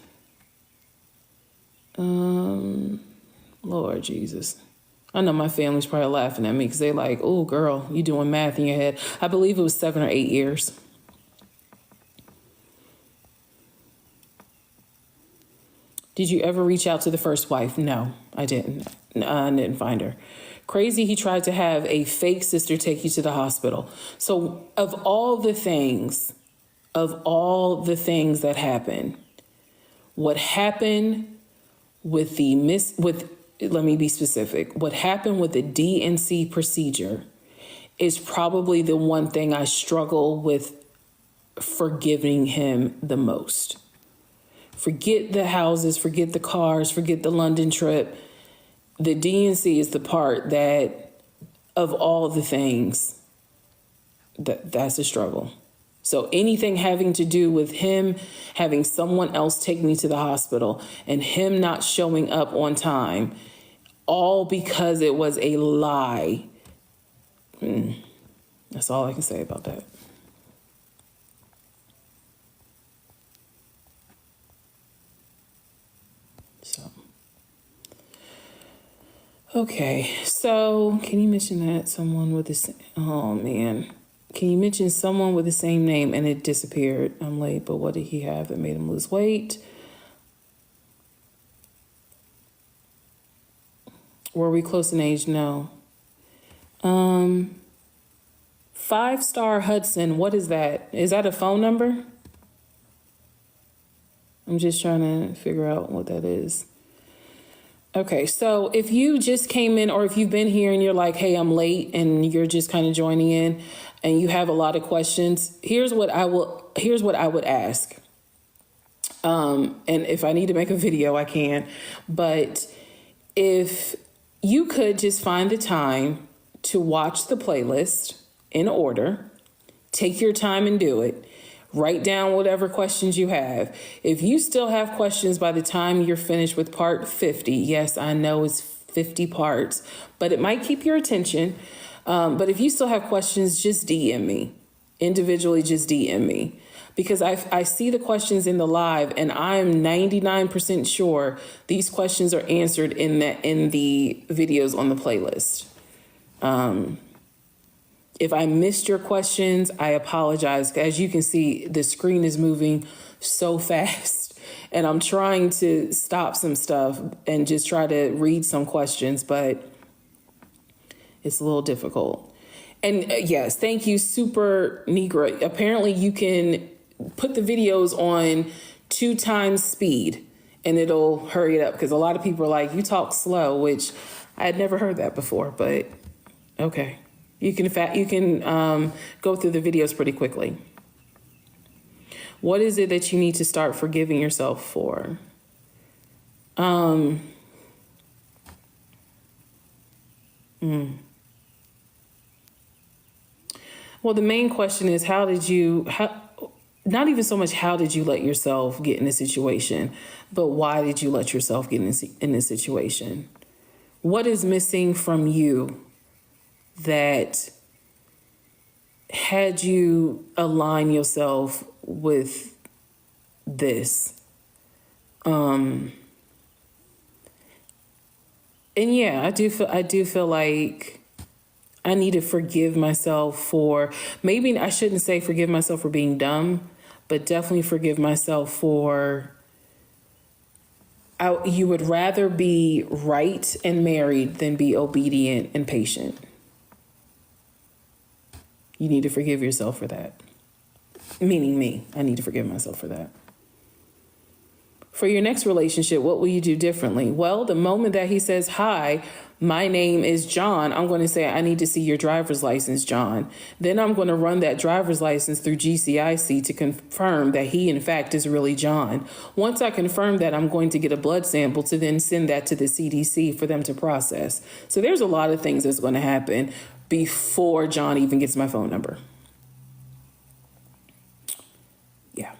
Speaker 1: Lord Jesus. I know my family's probably laughing at me because they're like, oh, girl, you doing math in your head. I believe it was 7 or 8 years. Did you ever reach out to the first wife? No, I didn't. I didn't find her. Crazy, he tried to have a fake sister take you to the hospital. So of all the things that happened, what happened with let me be specific. What happened with the DNC procedure is probably the one thing I struggle with forgiving him the most. Forget the houses, forget the cars, forget the London trip. The DNC is the part that, of all the things, that's a struggle. So anything having to do with him having someone else take me to the hospital and him not showing up on time, all because it was a lie. That's all I can say about that. So, okay. So can you mention that someone with the same, oh man. Can you mention someone with the same name and it disappeared? I'm late, but what did he have that made him lose weight? Were we close in age? No. 5-star Hudson, what is that? Is that a phone number? I'm just trying to figure out what that is. Okay, so if you just came in or if you've been here and you're like, hey, I'm late and you're just kind of joining in and you have a lot of questions, here's what I would ask. And if I need to make a video, I can. But if you could just find the time to watch the playlist in order, take your time and do it. Write down whatever questions you have. If you still have questions by the time you're finished with part 50, yes, I know it's 50 parts, but it might keep your attention. But if you still have questions, just DM me. Individually, just DM me. Because I see the questions in the live and I'm 99% sure these questions are answered in the videos on the playlist. If I missed your questions, I apologize. As you can see, the screen is moving so fast and I'm trying to stop some stuff and just try to read some questions, but it's a little difficult. And yes, thank you, Super Negra. Apparently you can put the videos on 2 times speed and it'll hurry it up because a lot of people are like, you talk slow, which I had never heard that before, but okay. You can go through the videos pretty quickly. What is it that you need to start forgiving yourself for? Well, the main question is not even so much how did you let yourself get in a situation, but why did you let yourself get in this situation? What is missing from you that had you align yourself with this? And yeah, I do feel like I need to forgive myself for, maybe I shouldn't say forgive myself for being dumb, but definitely forgive myself for, you would rather be right and married than be obedient and patient. You need to forgive yourself for that. Meaning me. I need to forgive myself for that. For your next relationship, what will you do differently? Well, the moment that he says, hi, my name is John, I'm going to say, I need to see your driver's license, John. Then I'm going to run that driver's license through GCIC to confirm that he, in fact, is really John. Once I confirm that, I'm going to get a blood sample to then send that to the CDC for them to process. So there's a lot of things that's going to happen before John even gets my phone number. Yeah.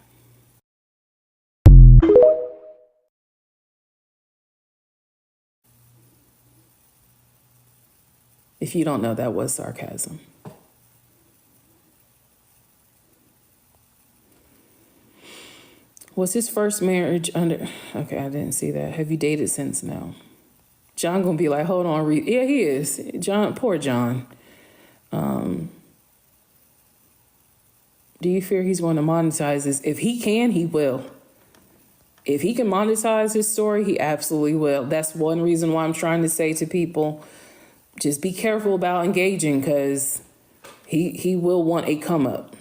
Speaker 1: If you don't know, that was sarcasm. Was his first marriage under... Okay, I didn't see that. Have you dated since? No. John gonna be like, hold on, yeah, he is. John, poor John. Do you fear he's going to monetize this? If he can, he will. If he can monetize his story, he absolutely will. That's one reason why I'm trying to say to people, just be careful about engaging, because he will want a come up.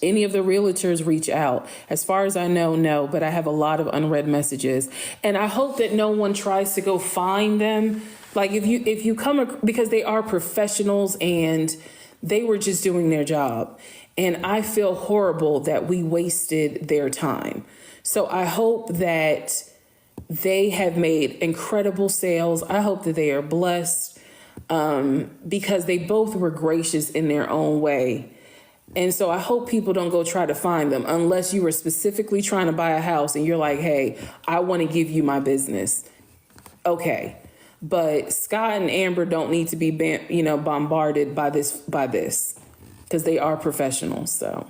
Speaker 1: Any of the realtors reach out. As far as I know, no, but I have a lot of unread messages. And I hope that no one tries to go find them. Like if you come, because they are professionals and they were just doing their job. And I feel horrible that we wasted their time. So I hope that they have made incredible sales. I hope that they are blessed because they both were gracious in their own way. And so I hope people don't go try to find them unless you were specifically trying to buy a house and you're like, hey, I want to give you my business. Okay. But Scott and Amber don't need to be, bombarded by this, because they are professionals. So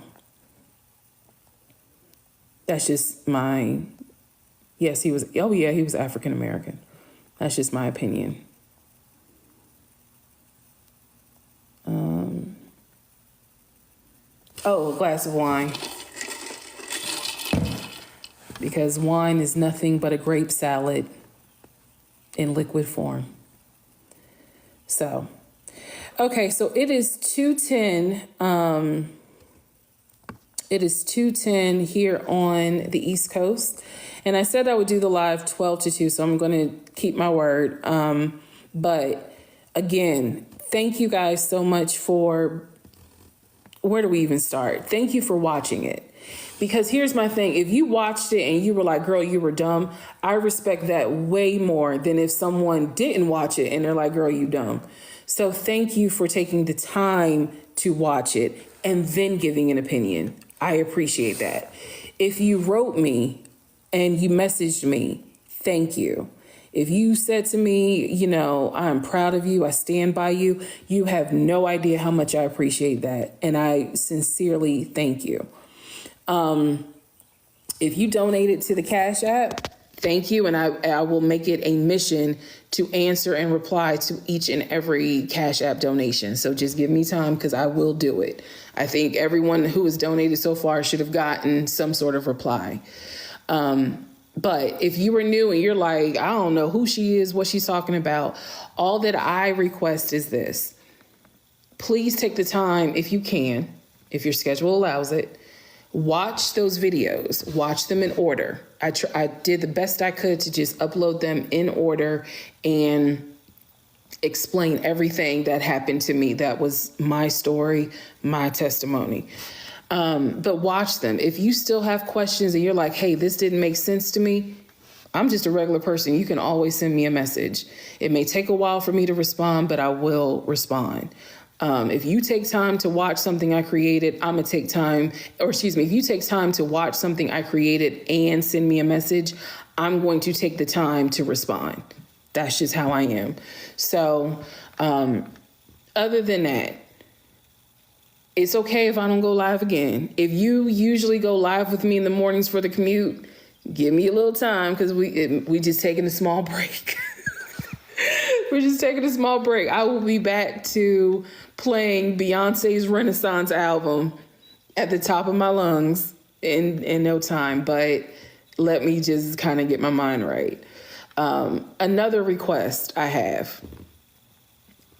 Speaker 1: that's just yes, he was African American. That's just my opinion. A glass of wine. Because wine is nothing but a grape salad in liquid form. So, okay, so it is 2:10. It is 2:10 here on the East Coast. And I said I would do the live 12 to 2, so I'm going to keep my word. But again, thank you guys so much for... Where do we even start? Thank you for watching it. Because here's my thing. If you watched it and you were like, girl, you were dumb, I respect that way more than if someone didn't watch it and they're like, girl, you dumb. So thank you for taking the time to watch it and then giving an opinion. I appreciate that. If you wrote me and you messaged me, thank you. If you said to me, I'm proud of you, I stand by you, you have no idea how much I appreciate that. And I sincerely thank you. If you donated to the Cash App, thank you. And I will make it a mission to answer and reply to each and every Cash App donation. So just give me time, because I will do it. I think everyone who has donated so far should have gotten some sort of reply. But if you were new and you're like, I don't know who she is, what she's talking about, all that I request is this. Please take the time, if you can, if your schedule allows it, watch those videos, watch them in order. I did the best I could to just upload them in order and explain everything that happened to me. That was my story, my testimony. But watch them. If you still have questions and you're like, hey, this didn't make sense to me, I'm just a regular person. You can always send me a message. It may take a while for me to respond, but I will respond. If you take time to watch something I created, I'm going to take time, if you take time to watch something I created and send me a message, I'm going to take the time to respond. That's just how I am. So, other than that, it's okay if I don't go live again. If you usually go live with me in the mornings for the commute, give me a little time, because we just taking a small break. We're just taking a small break. I will be back to playing Beyonce's Renaissance album at the top of my lungs in no time. But let me just kind of get my mind right. Another request I have.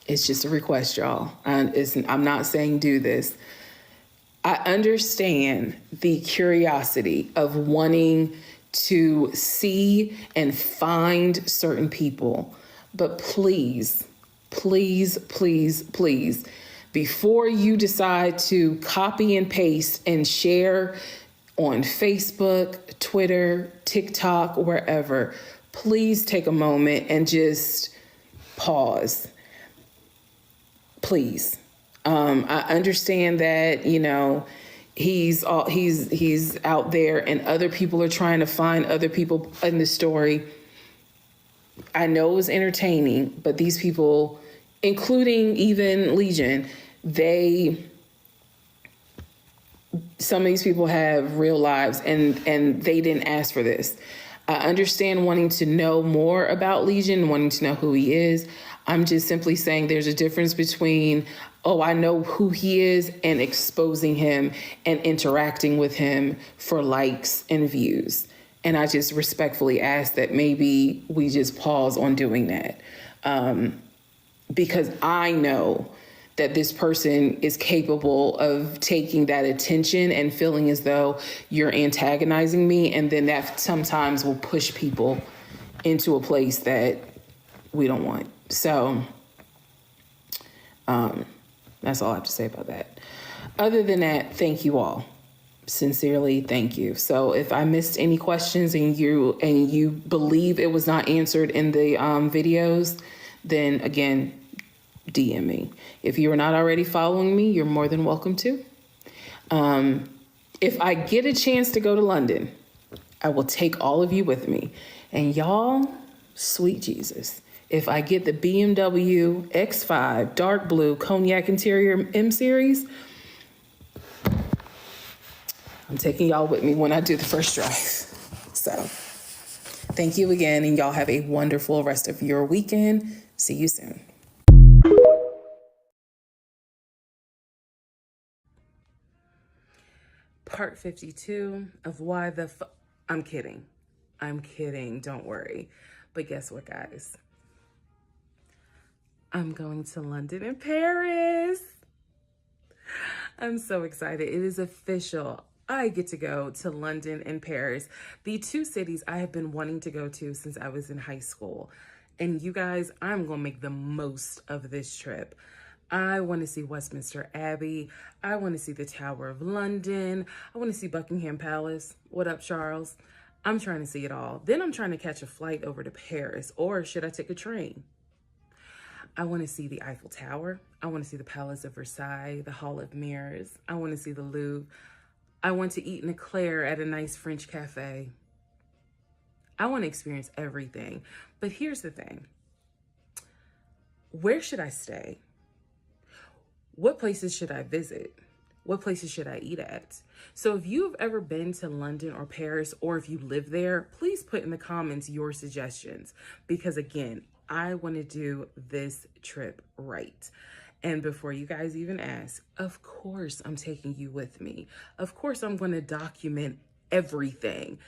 Speaker 1: It's just a request, y'all. I'm not saying do this. I understand the curiosity of wanting to see and find certain people. But please, please, please, please, before you decide to copy and paste and share on Facebook, Twitter, TikTok, wherever, please take a moment and just pause. Please. I understand that, he's out there and other people are trying to find other people in the story. I know it was entertaining, but these people, including even Legion, some of these people have real lives, and they didn't ask for this. I understand wanting to know more about Legion, wanting to know who he is. I'm just simply saying there's a difference between, oh, I know who he is, and exposing him and interacting with him for likes and views. And I just respectfully ask that maybe we just pause on doing that. Because I know that this person is capable of taking that attention and feeling as though you're antagonizing me. And then that sometimes will push people into a place that we don't want. So that's all I have to say about that. Other than that, thank you all. Sincerely, thank you. So if I missed any questions and you believe it was not answered in the videos, then again, DM me. If you are not already following me, you're more than welcome to. If I get a chance to go to London, I will take all of you with me. And y'all, sweet Jesus, if I get the BMW X5 dark blue cognac interior M series, I'm taking y'all with me when I do the first drive. So thank you again, and y'all have a wonderful rest of your weekend. See you soon. Part 52 of why I'm kidding. I'm kidding. Don't worry. But guess what, guys? I'm going to London and Paris. I'm so excited. It is official. I get to go to London and Paris, the two cities I have been wanting to go to since I was in high school. And you guys, I'm going to make the most of this trip. I want to see Westminster Abbey. I want to see the Tower of London. I want to see Buckingham Palace. What up, Charles? I'm trying to see it all. Then I'm trying to catch a flight over to Paris, or should I take a train? I want to see the Eiffel Tower. I want to see the Palace of Versailles, the Hall of Mirrors. I want to see the Louvre. I want to eat an eclair at a nice French cafe. I want to experience everything. But here's the thing. Where should I stay? What places should I visit? What places should I eat at? So if you've ever been to London or Paris, or if you live there, please put in the comments your suggestions. Because again, I want to do this trip right. And before you guys even ask, of course I'm taking you with me. Of course I'm going to document everything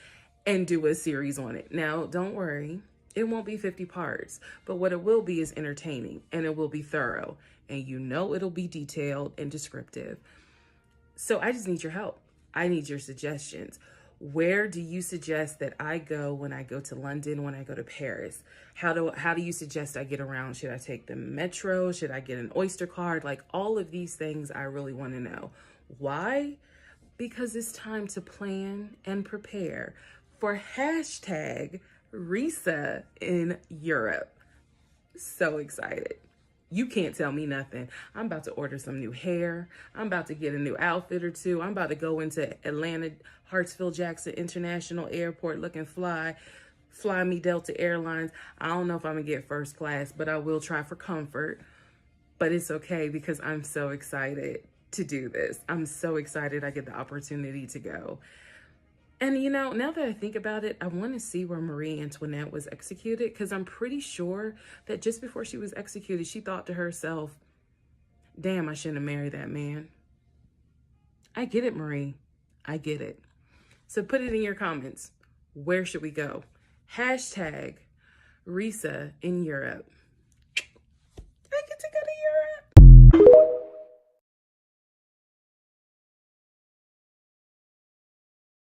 Speaker 1: and do a series on it. Now, don't worry. It won't be 50 parts, but what it will be is entertaining, and it will be thorough, and you know it'll be detailed and descriptive. So I just need your help. I need your suggestions. Where do you suggest that I go when I go to London, when I go to Paris? How do you suggest I get around? Should I take the metro? Should I get an Oyster card? Like, all of these things I really want to know. Why? Because it's time to plan and prepare for hashtag Reesa in Europe. So excited. You can't tell me nothing. I'm about to order some new hair. I'm about to get a new outfit or two. I'm about to go into Atlanta Hartsfield-Jackson International Airport looking fly me Delta Airlines. I don't know if I'm gonna get first class, but I will try for comfort. But it's okay because I'm so excited to do this. I'm so excited I get the opportunity to go. And you know, now that I think about it, I want to see where Marie Antoinette was executed, because I'm pretty sure that just before she was executed, she thought to herself, damn, I shouldn't have married that man. I get it, Marie. I get it. So put it in your comments. Where should we go? Hashtag Reesa in Europe.